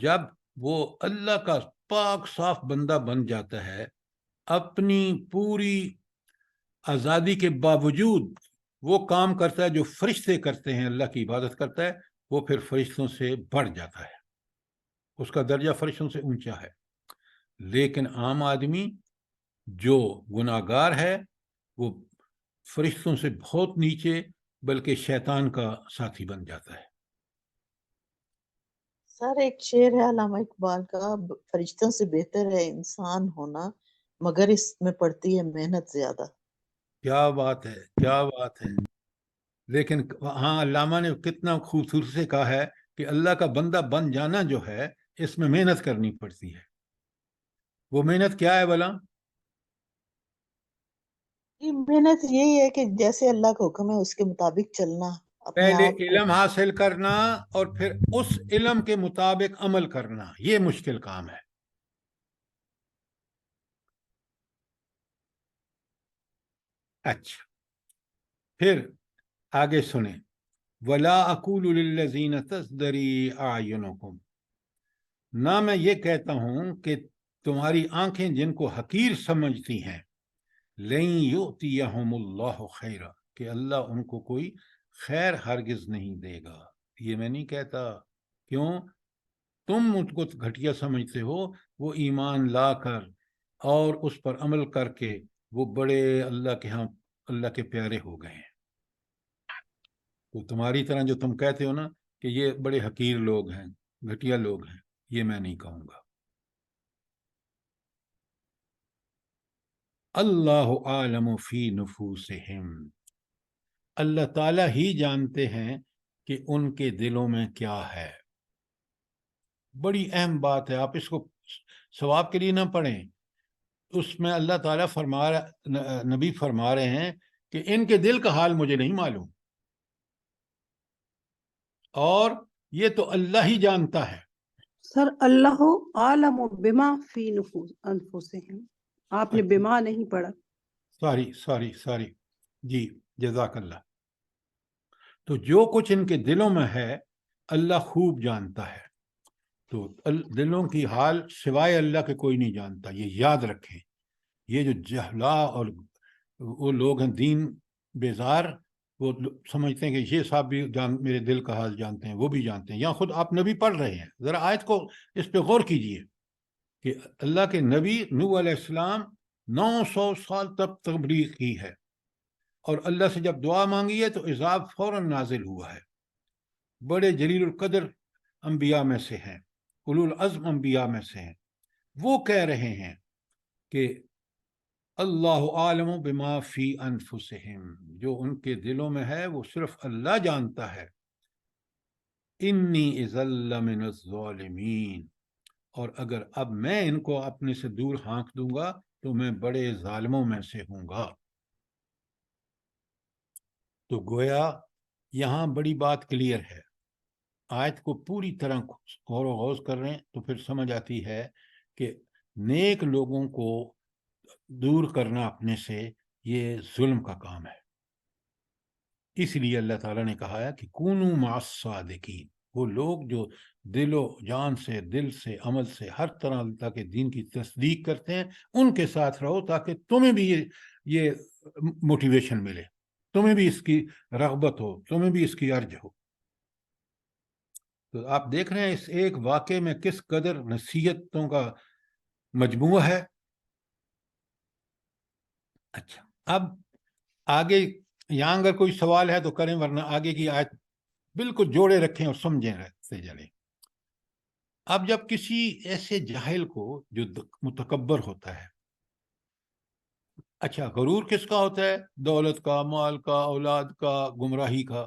جب وہ اللہ کا پاک صاف بندہ بن جاتا ہے، اپنی پوری آزادی کے باوجود وہ کام کرتا ہے جو فرشتے کرتے ہیں، اللہ کی عبادت کرتا ہے، وہ پھر فرشتوں سے بڑھ جاتا ہے، اس کا درجہ فرشتوں سے اونچا ہے۔ لیکن عام آدمی جو گناہگار ہے وہ فرشتوں سے بہت نیچے، بلکہ شیطان کا ساتھی بن جاتا ہے۔ سر ایک شعر ہے علامہ اقبال کا، فرشتوں سے بہتر ہے انسان ہونا مگر اس میں پڑتی ہے محنت زیادہ۔ کیا بات ہے، کیا بات ہے! لیکن ہاں، علامہ نے کتنا خوبصورتی سے کہا ہے کہ اللہ کا بندہ بن جانا جو ہے اس میں محنت کرنی پڑتی ہے۔ وہ محنت کیا ہے بھلا؟ یہ محنت یہی ہے کہ جیسے اللہ کا حکم ہے اس کے مطابق چلنا، اپنے پہلے آپ کو علم حاصل کرنا اور پھر اس علم کے مطابق عمل کرنا، یہ مشکل کام ہے۔ اچھا، پھر آگے سنیں، وَلَا أَقُولُ لِلَّذِينَ تَزْدَرِي أَعْيُنُكُمْ، نہ میں یہ کہتا ہوں کہ تمہاری آنکھیں جن کو حقیر سمجھتی ہیں، لَن يُؤْتِيَهُمُ اللَّهُ خَيْرًا، کہ اللہ ان کو کوئی خیر ہرگز نہیں دے گا۔ یہ میں نہیں کہتا۔ کیوں؟ تم ان کو گھٹیا سمجھتے ہو، وہ ایمان لا کر اور اس پر عمل کر کے وہ بڑے اللہ کے ہاں اللہ کے پیارے ہو گئے ہیں۔ تو تمہاری طرح جو تم کہتے ہو نا کہ یہ بڑے حقیر لوگ ہیں، گھٹیا لوگ ہیں، یہ میں نہیں کہوں گا۔ اللہ عالم فی نفوسہم، اللہ تعالیٰ ہی جانتے ہیں کہ ان کے دلوں میں کیا ہے۔ بڑی اہم بات ہے، آپ اس کو ثواب کے لیے نہ پڑھیں، اس میں اللہ تعالیٰ نبی فرما رہے ہیں کہ ان کے دل کا حال مجھے نہیں معلوم، اور یہ تو اللہ ہی جانتا ہے۔ سر اللہ عالم بما فی نفوس انفسہم، آپ نے بما نہیں پڑھا۔ ساری جی، جزاک اللہ۔ تو جو کچھ ان کے دلوں میں ہے اللہ خوب جانتا ہے۔ تو دلوں کی حال سوائے اللہ کے کوئی نہیں جانتا، یہ یاد رکھیں۔ یہ جو جہلا اور وہ لوگ ہیں دین بیزار، وہ سمجھتے ہیں کہ یہ صاحب بھی میرے دل کا حال جانتے ہیں، وہ بھی جانتے ہیں۔ یا خود آپ نبی پڑھ رہے ہیں، ذرا آیت کو اس پہ غور کیجئے کہ اللہ کے نبی نوح علیہ السلام 900 سال تک تبلیغ کی ہے، اور اللہ سے جب دعا مانگی ہے تو عذاب فوراً نازل ہوا ہے۔ بڑے جلیل القدر انبیاء میں سے ہیں، اولو العزم انبیاء میں سے ہیں، وہ کہہ رہے ہیں کہ اللہ عالم بما فی انفسہم، جو ان کے دلوں میں ہے وہ صرف اللہ جانتا ہے۔ انی اذا لمن الظالمین، اور اگر اب میں ان کو اپنے سے دور ہانک دوں گا تو میں بڑے ظالموں میں سے ہوں گا۔ تو گویا یہاں بڑی بات کلیئر ہے۔ آیت کو پوری طرح غور و غوض کر رہے ہیں تو پھر سمجھ آتی ہے کہ نیک لوگوں کو دور کرنا اپنے سے یہ ظلم کا کام ہے۔ اس لیے اللہ تعالیٰ نے کہا ہے کہ کونوا مع الصادقین، وہ لوگ جو دل و جان سے، دل سے، عمل سے، ہر طرح اللہ کے دین کی تصدیق کرتے ہیں، ان کے ساتھ رہو تاکہ تمہیں بھی یہ موٹیویشن ملے، تمہیں بھی اس کی رغبت ہو، تمہیں بھی اس کی ارج ہو۔ تو آپ دیکھ رہے ہیں اس ایک واقعے میں کس قدر نصیحتوں کا مجموعہ ہے۔ اچھا، اب آگے یہاں اگر کوئی سوال ہے تو کریں، ورنہ آگے کی آیت بالکل جوڑے رکھیں اور سمجھیں رہتے چلیں۔ اب جب کسی ایسے جاہل کو جو متکبر ہوتا ہے، اچھا غرور کس کا ہوتا ہے؟ دولت کا، مال کا، اولاد کا، گمراہی کا،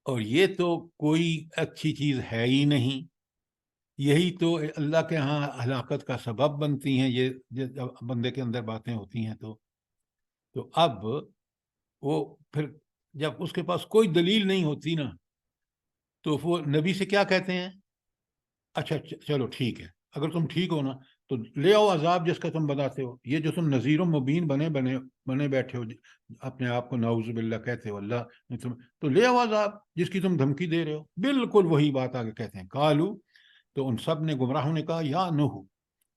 اور یہ تو کوئی اچھی چیز ہے ہی نہیں، یہی تو اللہ کے ہاں ہلاکت کا سبب بنتی ہیں، یہ جب بندے کے اندر باتیں ہوتی ہیں تو اب وہ پھر جب اس کے پاس کوئی دلیل نہیں ہوتی نا، تو وہ نبی سے کیا کہتے ہیں؟ اچھا چلو ٹھیک ہے، اگر تم ٹھیک ہو نا تو لے آؤ عذاب جس کا تم بتاتے ہو، یہ جو تم نذیر و مبین بنے بیٹھے ہو، اپنے آپ کو نعوذ باللہ کہتے ہو اللہ نے تو لے آؤ عذاب جس کی تم دھمکی دے رہے ہو۔ بالکل وہی بات آگے کہتے ہیں، قالو تو ان سب نے گمراہوں نے کہا یا نوح،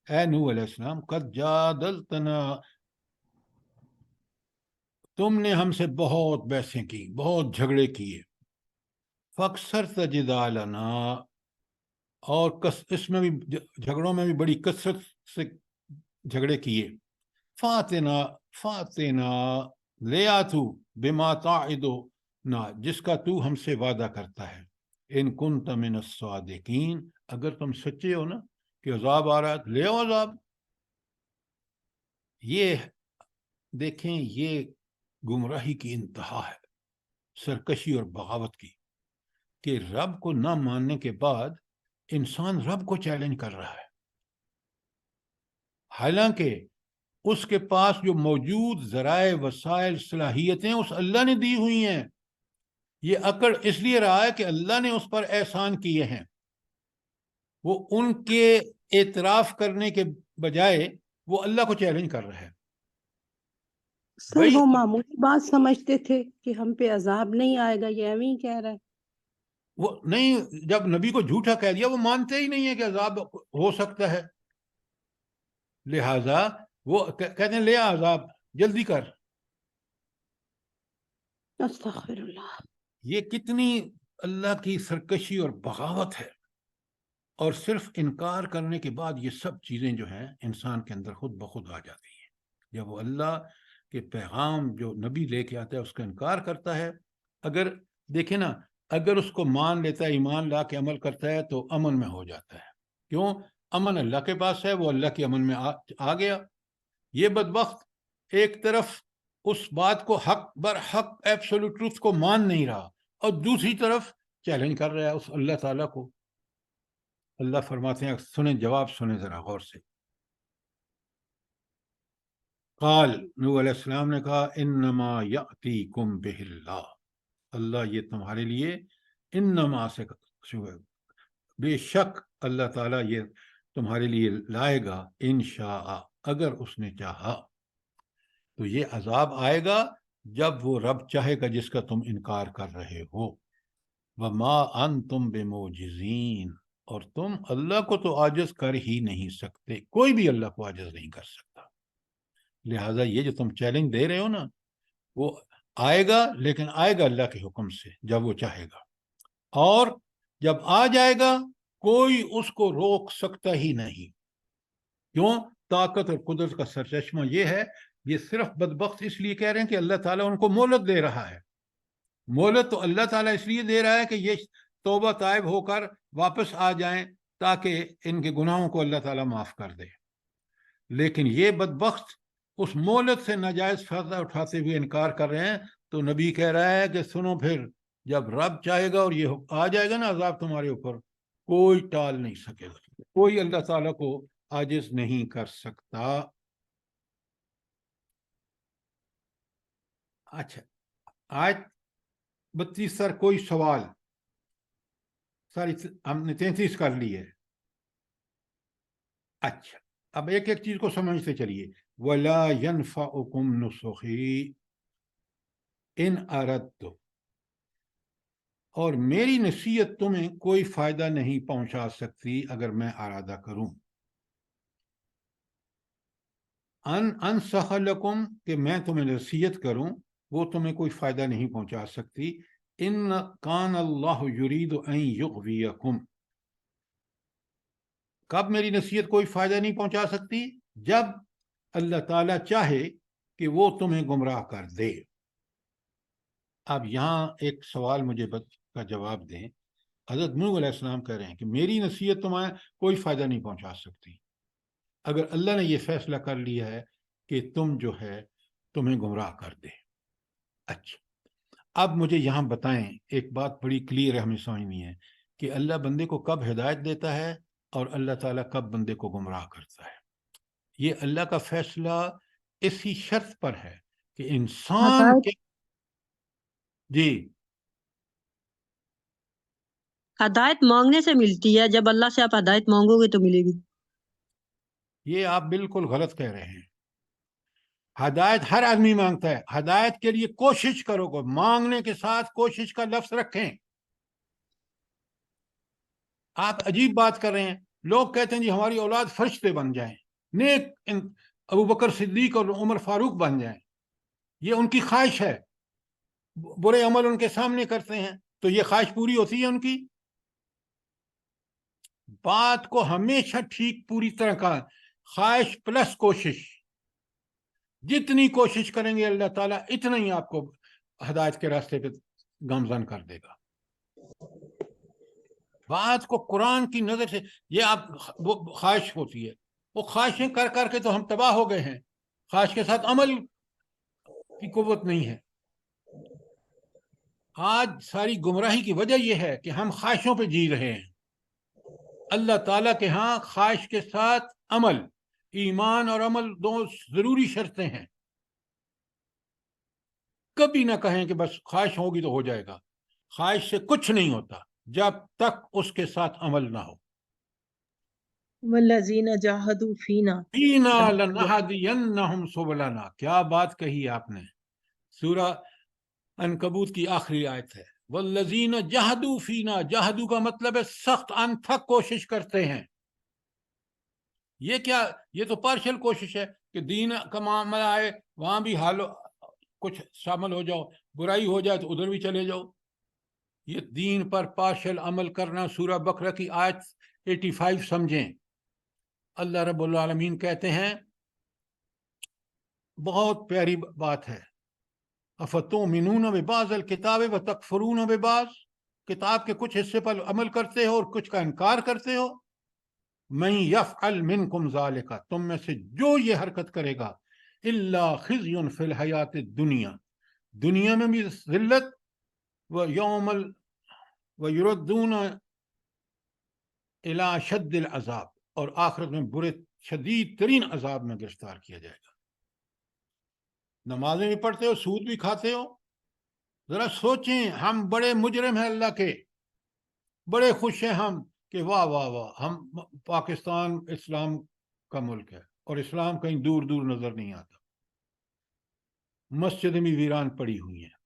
اے نوح علیہ السلام، قد جادلتنا، تم نے ہم سے بہت بحثیں کی، بہت جھگڑے کیے، فاکثرت جدالنا، اور اس میں بھی جھگڑوں میں بھی بڑی کثرت سے جھگڑے کیے، فاتنا لے آ تو بما تعدنا، جس کا تو ہم سے وعدہ کرتا ہے، ان کنت من الصادقین، اگر تم سچے ہو نا کہ عذاب آ رہا ہے لے آؤ عذاب۔ یہ دیکھیں، یہ گمراہی کی انتہا ہے، سرکشی اور بغاوت کی، کہ رب کو نہ ماننے کے بعد انسان رب کو چیلنج کر رہا ہے، حالانکہ اس کے پاس جو موجود ذرائع، وسائل، صلاحیتیں اس اللہ نے دی ہوئی ہیں۔ یہ اکڑ اس لیے رہا ہے کہ اللہ نے اس پر احسان کیے ہیں، وہ ان کے اعتراف کرنے کے بجائے وہ اللہ کو چیلنج کر رہا ہے۔ سر وہ معمولی بات سمجھتے تھے کہ ہم پہ عذاب نہیں آئے گا، یہ ایویں ہی کہہ رہا ہے۔ وہ نہیں، جب نبی کو جھوٹا کہہ دیا وہ مانتے ہی نہیں ہے کہ عذاب ہو سکتا ہے، لہذا وہ کہتے ہیں لے آ عذاب، جلدی کر۔ استغفر اللہ۔ یہ کتنی اللہ کی سرکشی اور بغاوت ہے، اور صرف انکار کرنے کے بعد یہ سب چیزیں جو ہیں انسان کے اندر خود بخود آ جاتی ہیں۔ جب وہ اللہ کے پیغام جو نبی لے کے آتا ہے اس کا انکار کرتا ہے، اگر دیکھیں نا، اگر اس کو مان لیتا ہے، ایمان لا کے عمل کرتا ہے تو امن میں ہو جاتا ہے۔ کیوں؟ امن اللہ کے پاس ہے، وہ اللہ کے امن میں آ گیا۔ یہ بدبخت ایک طرف اس بات کو حق بر حق ایبسولوٹ ٹروتھ کو مان نہیں رہا، اور دوسری طرف چیلنج کر رہا ہے اس اللہ تعالیٰ کو۔ اللہ فرماتے ہیں، سنیں جواب، سنیں ذرا غور سے۔ قال، نوح علیہ السلام نے کہا، انما یأتیکم بہ اللہ، اللہ یہ تمہارے لیے، انما سے بے شک اللہ تعالیٰ یہ تمہارے لیے لائے گا، انشاء، اگر اس نے چاہا۔ تو یہ عذاب آئے گا جب وہ رب چاہے گا جس کا تم انکار کر رہے ہو۔ وما انتم بموجزین، اور تم اللہ کو تو عاجز کر ہی نہیں سکتے، کوئی بھی اللہ کو عاجز نہیں کر سکتا۔ لہٰذا یہ جو تم چیلنج دے رہے ہو نا، وہ آئے گا، لیکن آئے گا اللہ کے حکم سے جب وہ چاہے گا، اور جب آ جائے گا کوئی اس کو روک سکتا ہی نہیں۔ کیوں؟ طاقت اور قدرت کا سرچشمہ یہ ہے۔ یہ صرف بدبخت اس لیے کہہ رہے ہیں کہ اللہ تعالیٰ ان کو مہلت دے رہا ہے۔ مہلت تو اللہ تعالیٰ اس لیے دے رہا ہے کہ یہ توبہ طائب ہو کر واپس آ جائیں، تاکہ ان کے گناہوں کو اللہ تعالیٰ معاف کر دے۔ لیکن یہ بدبخت اس مہلت سے ناجائز فائدہ اٹھاتے ہوئے انکار کر رہے ہیں۔ تو نبی کہہ رہا ہے کہ سنو، پھر جب رب چاہے گا اور یہ آ جائے گا نا عذاب تمہارے اوپر، کوئی ٹال نہیں سکے گا، کوئی اللہ تعالیٰ کو عاجز نہیں کر سکتا۔ اچھا، آیت 32 سر کوئی سوال؟ ساری ہم نے 33 کر لی ہے۔ اچھا، اب ایک ایک چیز کو سمجھتے چلیے۔ وَلَا يَنْفَعُكُمْ نُصُحِي إِنْ أَرَدْتُ، اور میری نصیحت تمہیں کوئی فائدہ نہیں پہنچا سکتی اگر میں ارادہ کروں۔ انصح لکم، کہ میں تمہیں نصیحت کروں، وہ تمہیں کوئی فائدہ نہیں پہنچا سکتی۔ ان کان اللہ یرید ان یغویکم، کب میری نصیحت کوئی فائدہ نہیں پہنچا سکتی؟ جب اللہ تعالیٰ چاہے کہ وہ تمہیں گمراہ کر دے۔ اب یہاں ایک سوال مجھے کا جواب دیں۔ حضرت نوح علیہ السلام کہہ رہے ہیں کہ میری نصیحت تمہیں کوئی فائدہ نہیں پہنچا سکتی اگر اللہ نے یہ فیصلہ کر لیا ہے کہ تم جو ہے تمہیں گمراہ کر دے۔ اچھا، اب مجھے یہاں بتائیں، ایک بات بڑی کلیئر ہے، ہمیں سمجھنی ہے کہ اللہ بندے کو کب ہدایت دیتا ہے اور اللہ تعالیٰ کب بندے کو گمراہ کرتا ہے۔ یہ اللہ کا فیصلہ اسی شرط پر ہے کہ انسان کے جی ہدایت مانگنے سے ملتی ہے، جب اللہ سے آپ ہدایت مانگو گے تو ملے گی۔ یہ آپ بالکل غلط کہہ رہے ہیں۔ ہدایت ہر آدمی مانگتا ہے، ہدایت کے لیے کوشش کرو گے، مانگنے کے ساتھ کوشش کا لفظ رکھیں۔ آپ عجیب بات کر رہے ہیں. لوگ کہتے ہیں جی ہماری اولاد فرشتے بن جائیں, نیک ابو بکر صدیق اور عمر فاروق بن جائیں. یہ ان کی خواہش ہے, برے عمل ان کے سامنے کرتے ہیں تو یہ خواہش پوری ہوتی ہے ان کی. بات کو ہمیشہ ٹھیک پوری طرح کا خواہش پلس کوشش, جتنی کوشش کریں گے اللہ تعالیٰ اتنا ہی آپ کو ہدایت کے راستے پہ گامزن کر دے گا. بات کو قرآن کی نظر سے, یہ آپ وہ خواہش ہوتی ہے, وہ خواہشیں کر کر کے تو ہم تباہ ہو گئے ہیں. خواہش کے ساتھ عمل کی قوت نہیں ہے. آج ساری گمراہی کی وجہ یہ ہے کہ ہم خواہشوں پہ جی رہے ہیں. اللہ تعالیٰ کے ہاں خواہش کے ساتھ عمل, ایمان اور عمل دو ضروری شرطیں ہیں. کبھی نہ کہیں کہ بس خواہش ہوگی تو ہو جائے گا. خواہش سے کچھ نہیں ہوتا جب تک اس کے ساتھ عمل نہ ہو. والذین جاہدوا فینا فینا لنہدینہم سبلنا. کیا بات کہی آپ نے. سورہ عنکبوت کی آخری آیت ہے, والذین جاہدوا فینا. جاہدوا کا مطلب ہے سخت انتھک کوشش کرتے ہیں. یہ کیا, یہ تو پارشل کوشش ہے کہ دین کا معاملہ آئے وہاں بھی حال کچھ شامل ہو جاؤ, برائی ہو جائے تو ادھر بھی چلے جاؤ. یہ دین پر پارشل عمل کرنا سورہ بقرہ کی آیت 85 سمجھیں. اللہ رب العالمین کہتے ہیں, بہت پیاری بات ہے, افتؤمنون ببعض الکتاب وتکفرون ببعض. کتاب کے کچھ حصے پر عمل کرتے ہو اور کچھ کا انکار کرتے ہو. من یفعل منکم ذالک, تم میں سے جو یہ حرکت کرے گا, الا خزی فی الحیات الدنیا, دنیا میں بھی ذلت, ویردون الی شد العذاب, اور آخرت میں برے شدید ترین عذاب میں گرفتار کیا جائے گا. نمازیں بھی پڑھتے ہو, سود بھی کھاتے ہو. ذرا سوچیں, ہم بڑے مجرم ہیں اللہ کے, بڑے خوش ہیں ہم کہ واہ واہ واہ, ہم پاکستان اسلام کا ملک ہے اور اسلام کہیں دور دور نظر نہیں آتا. مسجدیں بھی ویران پڑی ہوئی ہیں.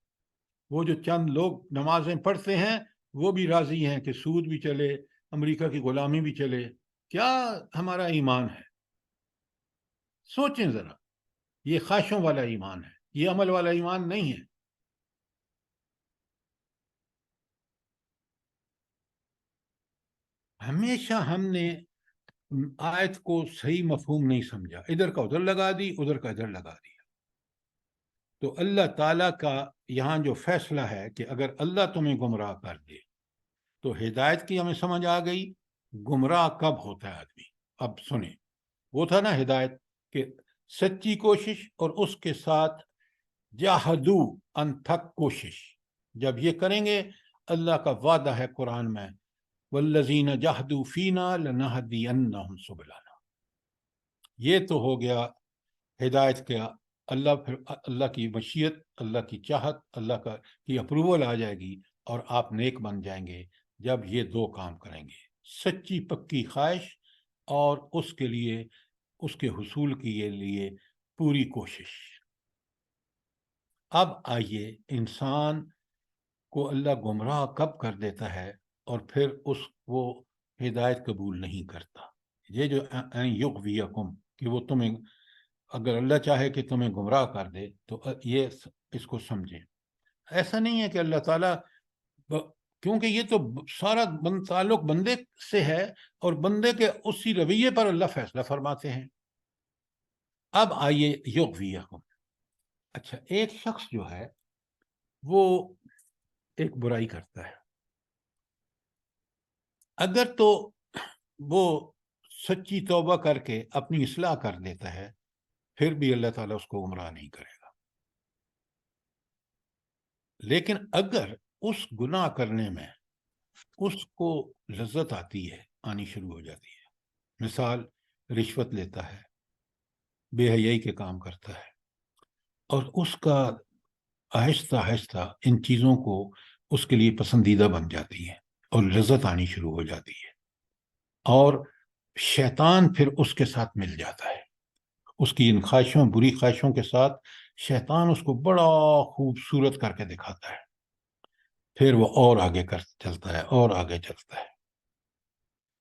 وہ جو چند لوگ نمازیں پڑھتے ہیں وہ بھی راضی ہیں کہ سود بھی چلے, امریکہ کی غلامی بھی چلے. کیا ہمارا ایمان ہے؟ سوچیں ذرا. یہ خواہشوں والا ایمان ہے, یہ عمل والا ایمان نہیں ہے. ہمیشہ ہم نے آیت کو صحیح مفہوم نہیں سمجھا, ادھر کا ادھر لگا دی, ادھر کا ادھر لگا دیا. تو اللہ تعالیٰ کا یہاں جو فیصلہ ہے کہ اگر اللہ تمہیں گمراہ کر دے تو ہدایت کی ہمیں سمجھ آ گئی. گمراہ کب ہوتا ہے آدمی؟ اب سنیں, وہ تھا نا ہدایت کہ سچی کوشش اور اس کے ساتھ جاہدو انتھک کوشش. جب یہ کریں گے, اللہ کا وعدہ ہے قرآن میں, والذین جاہدوا فینا لنہدینہم سبلنا. یہ تو ہو گیا ہدایت کا. اللہ کی مشیت, اللہ کی چاہت, اللہ کی اپروول آ جائے گی اور آپ نیک بن جائیں گے جب یہ دو کام کریں گے, سچی پکی خواہش اور اس کے لیے, اس کے حصول کے لیے پوری کوشش. اب آئیے, انسان کو اللہ گمراہ کب کر دیتا ہے اور پھر وہ ہدایت قبول نہیں کرتا. یہ جو یغویکم, کہ وہ تمہیں, اگر اللہ چاہے کہ تمہیں گمراہ کر دے تو یہ اس کو سمجھیں. ایسا نہیں ہے کہ اللہ تعالیٰ, کیونکہ یہ تو سارا تعلق بندے سے ہے اور بندے کے اسی رویے پر اللہ فیصلہ فرماتے ہیں. اب آئیے یغویکم. اچھا, ایک شخص جو ہے وہ ایک برائی کرتا ہے, اگر تو وہ سچی توبہ کر کے اپنی اصلاح کر دیتا ہے پھر بھی اللہ تعالیٰ اس کو گمراہ نہیں کرے گا. لیکن اگر اس گناہ کرنے میں اس کو لذت آنی شروع ہو جاتی ہے, مثال رشوت لیتا ہے, بے حیائی کے کام کرتا ہے, اور اس کا آہستہ آہستہ ان چیزوں کو اس کے لیے پسندیدہ بن جاتی ہے اور لذت آنی شروع ہو جاتی ہے, اور شیطان پھر اس کے ساتھ مل جاتا ہے. اس کی ان خواہشوں, بری خواہشوں کے ساتھ شیطان اس کو بڑا خوبصورت کر کے دکھاتا ہے. پھر وہ اور آگے چلتا ہے اور آگے چلتا ہے.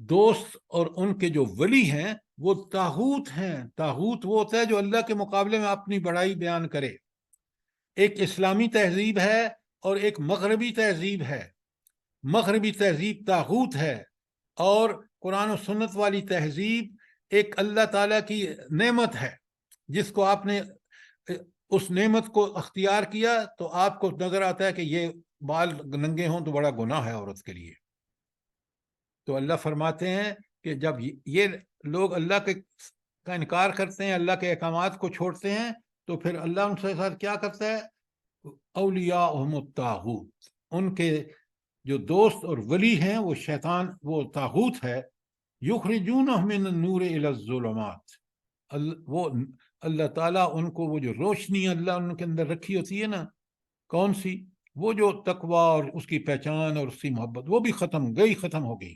دوست اور ان کے جو ولی ہیں وہ طاغوت ہیں. طاغوت وہ ہوتا ہے جو اللہ کے مقابلے میں اپنی بڑائی بیان کرے. ایک اسلامی تہذیب ہے اور ایک مغربی تہذیب ہے. مغربی تہذیب طاغوت ہے اور قرآن و سنت والی تہذیب ایک اللہ تعالیٰ کی نعمت ہے جس کو آپ نے اس نعمت کو اختیار کیا تو آپ کو نظر آتا ہے کہ یہ بال ننگے ہوں تو بڑا گناہ ہے عورت کے لیے. تو اللہ فرماتے ہیں کہ جب یہ لوگ اللہ کا انکار کرتے ہیں, اللہ کے احکامات کو چھوڑتے ہیں, تو پھر اللہ ان کے ساتھ کیا کرتا ہے؟ اولیاءہم الطاغوت, ان کے جو دوست اور ولی ہیں وہ شیطان, وہ طاغوت ہے. یخرجونہم من النور الی الظلمات, وہ اللہ تعالیٰ ان کو وہ جو روشنی اللہ ان کے اندر رکھی ہوتی ہے نا, کون سی؟ وہ جو تقوی اور اس کی پہچان اور اس کی محبت, وہ بھی ختم ہو گئی.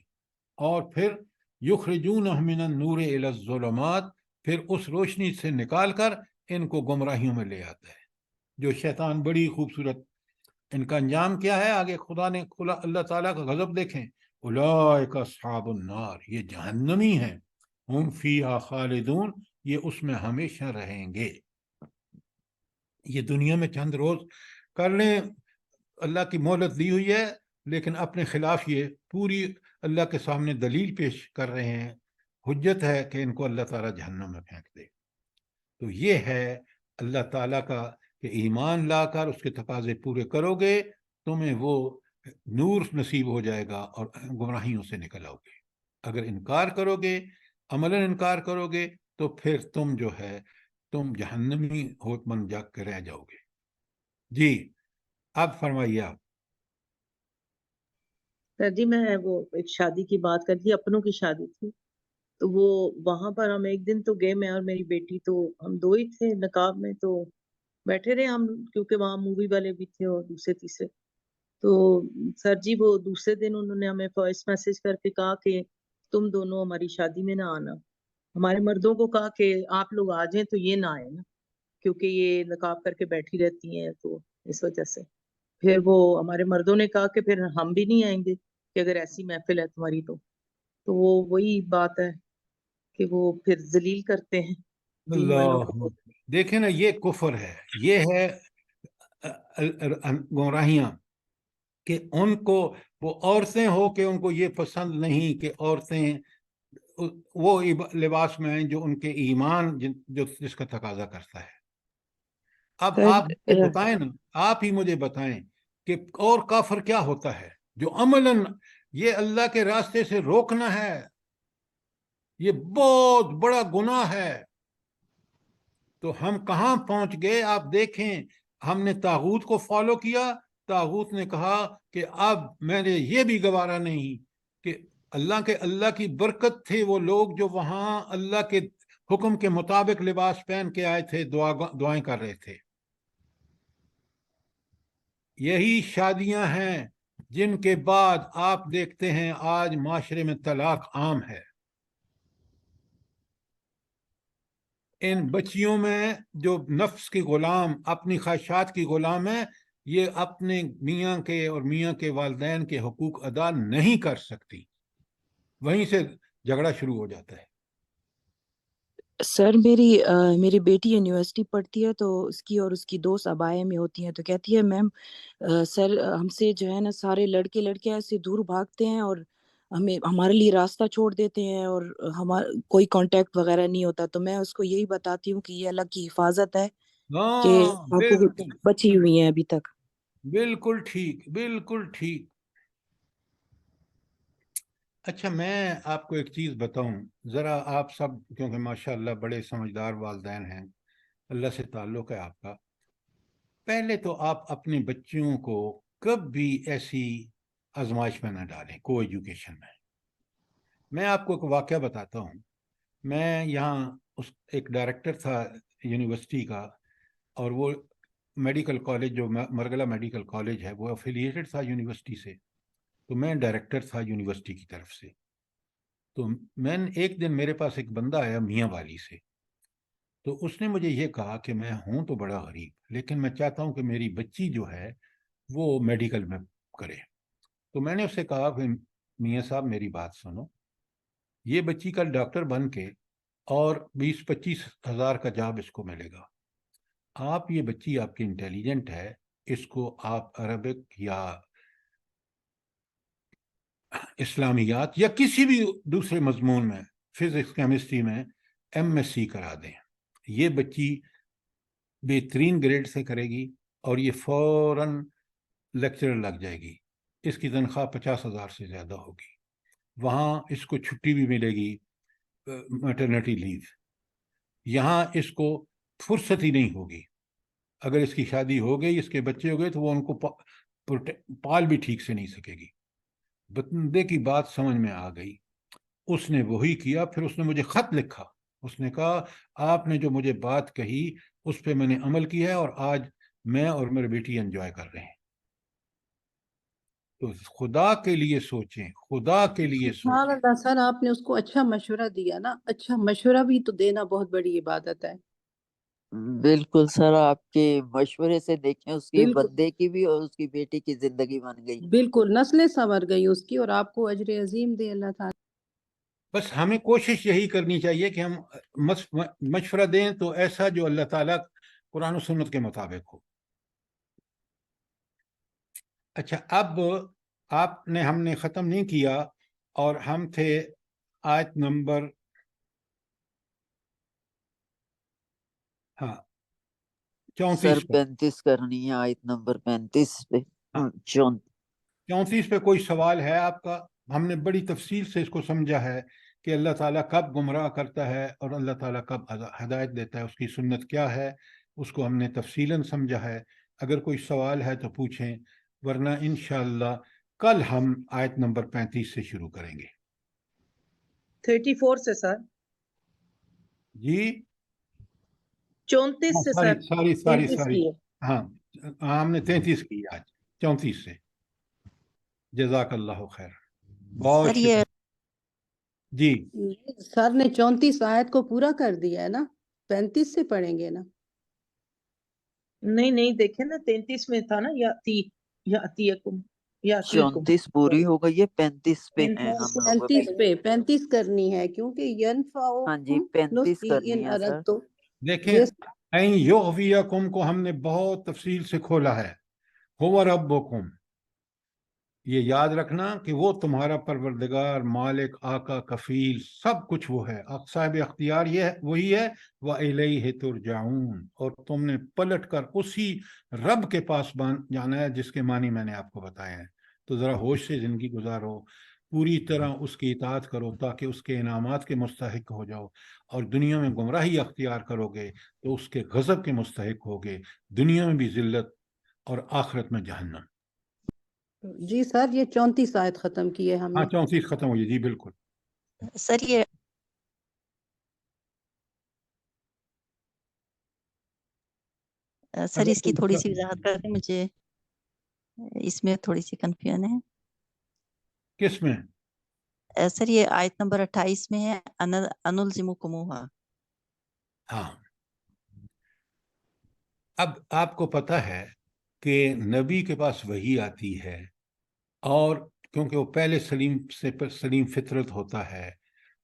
اور پھر یخرجونہم من النور الی الظلمات, پھر اس روشنی سے نکال کر ان کو گمراہیوں میں لے آتا ہے. جو شیطان, بڑی خوبصورت ان کا انجام کیا ہے آگے اللہ تعالیٰ کا غضب دیکھیں. اولئک اصحاب النار, یہ جہنمی ہیں. ہم فیہا خالدون, یہ اس میں ہمیشہ رہیں گے. یہ دنیا میں چند روز کر لیں, اللہ کی مہلت دی ہوئی ہے, لیکن اپنے خلاف یہ پوری اللہ کے سامنے دلیل پیش کر رہے ہیں, حجت ہے کہ ان کو اللہ تعالیٰ جہنم میں پھینک دے. تو یہ ہے اللہ تعالیٰ کا کہ ایمان لا کر اس کے تقاضے پورے کرو گے, تمہیں وہ نور نصیب ہو جائے گا اور گمراہیوں سے نکل آؤ گے. اگر انکار کرو گے, عملاً انکار کرو گے, تو پھر تم جو ہے تم جہنمی ہوت من جاگ کے رہ جاؤ گے. جی اب فرمائیے آپ. سر جی میں وہ ایک شادی کی بات کر تھی, اپنوں کی شادی تھی, تو وہ وہاں پر ہم ایک دن تو گئے, میں اور میری بیٹی, تو ہم دو ہی تھے نقاب میں, تو بیٹھے رہے ہم, کیونکہ وہاں مووی والے بھی تھے اور دوسرے تیسرے. تو سر جی وہ دوسرے دن انہوں نے ہمیں وائس میسج کر کے کہا کہ تم دونوں ہماری شادی میں نہ آنا. ہمارے مردوں کو کہا کہ آپ لوگ آ جائیں تو یہ نہ آئے نا, کیونکہ یہ نقاب کر کے بیٹھی رہتی ہیں, تو اس وجہ سے. پھر وہ ہمارے مردوں نے کہا کہ پھر ہم بھی نہیں آئیں گے کہ اگر ایسی محفل ہے تمہاری تو وہ وہی بات ہے کہ وہ پھر ذلیل کرتے ہیں دین والوں کو. دیکھیں نا, یہ کفر ہے, یہ ہے گمراہیاں, کہ ان کو وہ عورتیں ہو کہ ان کو یہ پسند نہیں کہ عورتیں وہ لباس میں آئیں جو ان کے ایمان جو جس کا تقاضا کرتا ہے. اب آپ مجھے بتائیں نا, آپ ہی مجھے بتائیں کہ اور کافر کیا ہوتا ہے جو عملاً یہ اللہ کے راستے سے روکنا ہے, یہ بہت بڑا گناہ ہے. تو ہم کہاں پہنچ گئے آپ دیکھیں, ہم نے طاغوت کو فالو کیا. طاغوت نے کہا کہ اب میں نے یہ بھی گوارا نہیں کہ اللہ کی برکت تھے وہ لوگ جو وہاں اللہ کے حکم کے مطابق لباس پہن کے آئے تھے, دعائیں کر رہے تھے. یہی شادیاں ہیں جن کے بعد آپ دیکھتے ہیں آج معاشرے میں طلاق عام ہے. ان بچیوں میں جو نفس کی غلام, اپنی خواہشات کی غلام ہے, یہ اپنے میاں کے اور میاں کے والدین کے حقوق ادا نہیں کر سکتی. وہیں سے جھگڑا شروع ہو جاتا ہے. سر میری بیٹی یونیورسٹی پڑھتی ہے, تو اس کی اور اس کی دوست ابائے میں ہوتی ہیں, تو کہتی ہے میم سر ہم سے جو ہے نا سارے لڑکے ایسے دور بھاگتے ہیں اور ہمارے لیے راستہ چھوڑ دیتے ہیں اور ہمارا کوئی کانٹیکٹ وغیرہ نہیں ہوتا. تو میں اس کو یہی بتاتی ہوں کہ یہ اللہ کی حفاظت ہے کہ آپ کو بچی ہوئی ہیں ابھی تک. بالکل ٹھیک, بالکل ٹھیک. اچھا میں آپ کو ایک چیز بتاؤں ذرا, آپ سب کیونکہ ماشاءاللہ بڑے سمجھدار والدین ہیں, اللہ سے تعلق ہے آپ کا. پہلے تو آپ اپنے بچوں کو کبھی ایسی آزمائش میں نہ ڈالیں کو ایجوکیشن میں. میں آپ کو ایک واقعہ بتاتا ہوں. میں یہاں ایک ڈائریکٹر تھا یونیورسٹی کا, اور وہ میڈیکل کالج جو مرگلہ میڈیکل کالج ہے وہ افیلیٹڈ تھا یونیورسٹی سے, تو میں ڈائریکٹر تھا یونیورسٹی کی طرف سے. تو ایک دن میرے پاس ایک بندہ آیا میاں والی سے, تو اس نے مجھے یہ کہا کہ میں ہوں تو بڑا غریب, لیکن میں چاہتا ہوں کہ میری بچی جو ہے وہ میڈیکل میں کرے. تو میں نے اس سے کہا کہ میاں صاحب میری بات سنو, یہ بچی کل ڈاکٹر بن کے اور 20-25 ہزار کا جاب اس کو ملے گا. آپ یہ بچی آپ کی انٹیلیجنٹ ہے, اس کو آپ عربک یا اسلامیات یا کسی بھی دوسرے مضمون میں, فزکس کیمسٹری میں MSc کرا دیں. یہ بچی بہترین گریڈ سے کرے گی اور یہ فوراً لیکچرر لگ جائے گی. اس کی تنخواہ 50,000 سے زیادہ ہوگی. وہاں اس کو چھٹی بھی ملے گی, میٹرنٹی لیو. یہاں اس کو فرصت ہی نہیں ہوگی. اگر اس کی شادی ہو گئی, اس کے بچے ہو گئے, تو وہ ان کو پال بھی ٹھیک سے نہیں سکے گی. بندے کی بات سمجھ میں آ گئی, اس نے وہی کیا. پھر اس نے مجھے خط لکھا, اس نے کہا آپ نے جو مجھے بات کہی اس پہ میں نے عمل کیا ہے اور آج میں اور میری بیٹی انجوائے کر رہے ہیں. تو خدا کے لیے سوچیں, خدا کے لیے سبحان سوچیں. اللہ سر, آپ نے اس کو اچھا مشورہ دیا نا. اچھا مشورہ بھی تو دینا بہت بڑی عبادت ہے. بالکل سر, آپ کے مشورے سے دیکھیں اس کی بالکل بندے کی بھی اور اس کی بیٹی کی زندگی بن گئی. بالکل, نسلیں سنور گئی اس کی, اور آپ کو اجر عظیم دے اللہ تعالیٰ. بس ہمیں کوشش یہی کرنی چاہیے کہ ہم مشورہ دیں تو ایسا جو اللہ تعالیٰ قرآن و سنت کے مطابق ہو. اچھا, اب ہم نے ختم نہیں کیا, اور ہم تھے آیت نمبر 34 سر 35 کرنی ہے, آیت نمبر 35 پہ. 34 پہ کوئی سوال ہے آپ کا؟ ہم نے بڑی تفصیل سے اس کو سمجھا ہے کہ اللہ تعالیٰ کب گمراہ کرتا ہے اور اللہ تعالیٰ کب ہدایت دیتا ہے, اس کی سنت کیا ہے, اس کو ہم نے تفصیلاً سمجھا ہے. اگر کوئی سوال ہے تو پوچھیں, ورنہ انشاءاللہ کل ہم آیت نمبر 35 سے شروع کریں گے. 34 سے سر. جی 34 سے سر. ساری ہاں, ہم نے 33 کی آج, 34 سے. جزاک اللہ خیر. بہت شکریہ. جی سر نے 34 آیت کو پورا کر دیا ہے نا, 35 سے پڑھیں گے نا. نہیں دیکھیں نا, 33 میں تھا نا, یا 34 پوری ہو گئی ہے, 35 پہ ہیں ہم لوگ. 35 کرنی ہے کیونکہ ہاں جی 35 کرنی ہے سر. دیکھیں, این یغویکم کو ہم نے بہت تفصیل سے کھولا ہے. هو ربکم, یہ یاد رکھنا کہ وہ تمہارا پروردگار, مالک, آقا, کفیل, سب کچھ وہ ہے. صاحب اختیار یہ وہی ہے. وَإِلَيْهِ تُرْجَعُونَ, اور تم نے پلٹ کر اسی رب کے پاس جانا ہے, جس کے معنی میں نے آپ کو بتایا ہے. تو ذرا ہوش سے زندگی گزارو, پوری طرح اس کی اطاعت کرو تاکہ اس کے انعامات کے مستحق ہو جاؤ. اور دنیا میں گمراہی اختیار کرو گے تو اس کے غضب کے مستحق ہوگے, دنیا میں بھی ذلت اور آخرت میں جہنم. جی سر, یہ 34 آیت ختم کی ہے ہم نے. 34 ختم ہوئی. جی بالکل سر. سر اس کی تھوڑی سی وضاحت کر دیں, مجھے اس میں تھوڑی سی کنفیوژن ہے. کس میں؟ سر یہ آیت نمبر 28 میں ہے, انلزمکموہا. ہاں, اب آپ کو پتہ ہے کہ نبی کے پاس وحی آتی ہے, اور کیونکہ وہ پہلے سلیم فطرت ہوتا ہے,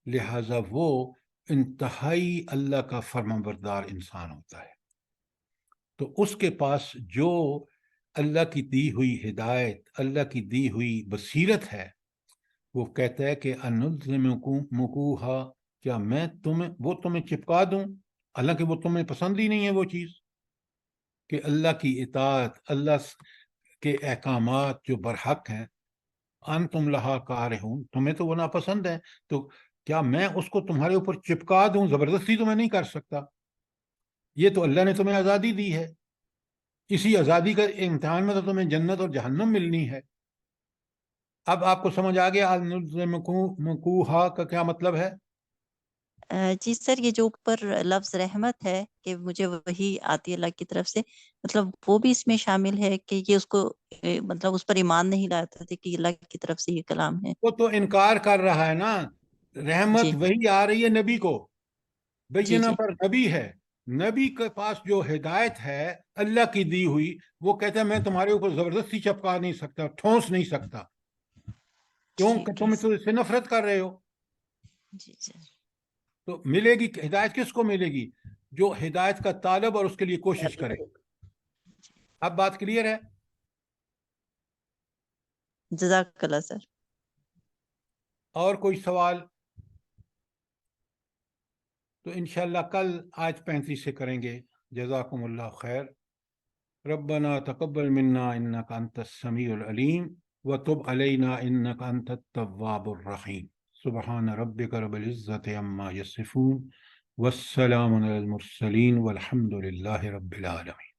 لہٰذا وہ انتہائی اللہ کا فرمانبردار انسان ہوتا ہے. تو اس کے پاس جو اللہ کی دی ہوئی ہدایت, اللہ کی دی ہوئی بصیرت ہے, وہ کہتا ہے کہ انلزمکموہا, کیا میں تمہیں چپکا دوں, حالانکہ وہ تمہیں پسند ہی نہیں ہے وہ چیز, کہ اللہ کی اطاعت, اللہ کے احکامات جو برحق ہیں, انتم لہا کارہون, تمہیں تو وہ ناپسند ہے, تو کیا میں اس کو تمہارے اوپر چپکا دوں؟ زبردستی تو میں نہیں کر سکتا. یہ تو اللہ نے تمہیں آزادی دی ہے, اسی آزادی کا امتحان میں تو تمہیں جنت اور جہنم ملنی ہے. اب آپ کو سمجھ آ گیا انلزمکموہا کا کیا مطلب ہے؟ جی سر, یہ جو اوپر لفظ رحمت ہے کہ مجھے وہی آتی ہے اللہ کی طرف سے, مطلب وہ بھی اس میں شامل ہے کہ یہ اس کو مطلب اس پر ایمان نہیں لاتا تھا کہ اللہ کی طرف سے یہ کلام ہے. وہ تو انکار کر رہا ہے نا. رحمت وہی آ رہی ہے نبی کو, بینہ پر نبی ہے. نبی کے پاس جو ہدایت ہے اللہ کی دی ہوئی, وہ کہتا ہے میں تمہارے اوپر زبردستی چپکا نہیں سکتا, ٹھونس نہیں سکتا. کیوں کہ تم تو اس سے نفرت کر رہے ہو. جی سر تو ملے گی ہدایت کس کو ملے گی؟ جو ہدایت کا طالب اور اس کے لیے کوشش کرے. اب بات کلیئر ہے؟ جزاک اللہ سر. اور کوئی سوال؟ تو انشاءاللہ کل آج 35 سے کریں گے. جزاکم اللہ خیر. ربنا تقبل منا انك انت السميع العليم وتب علينا انك انت التواب الرحيم. سبحان ربك رب العزة عما يصفون والسلام على المرسلين والحمد لله رب العالمين.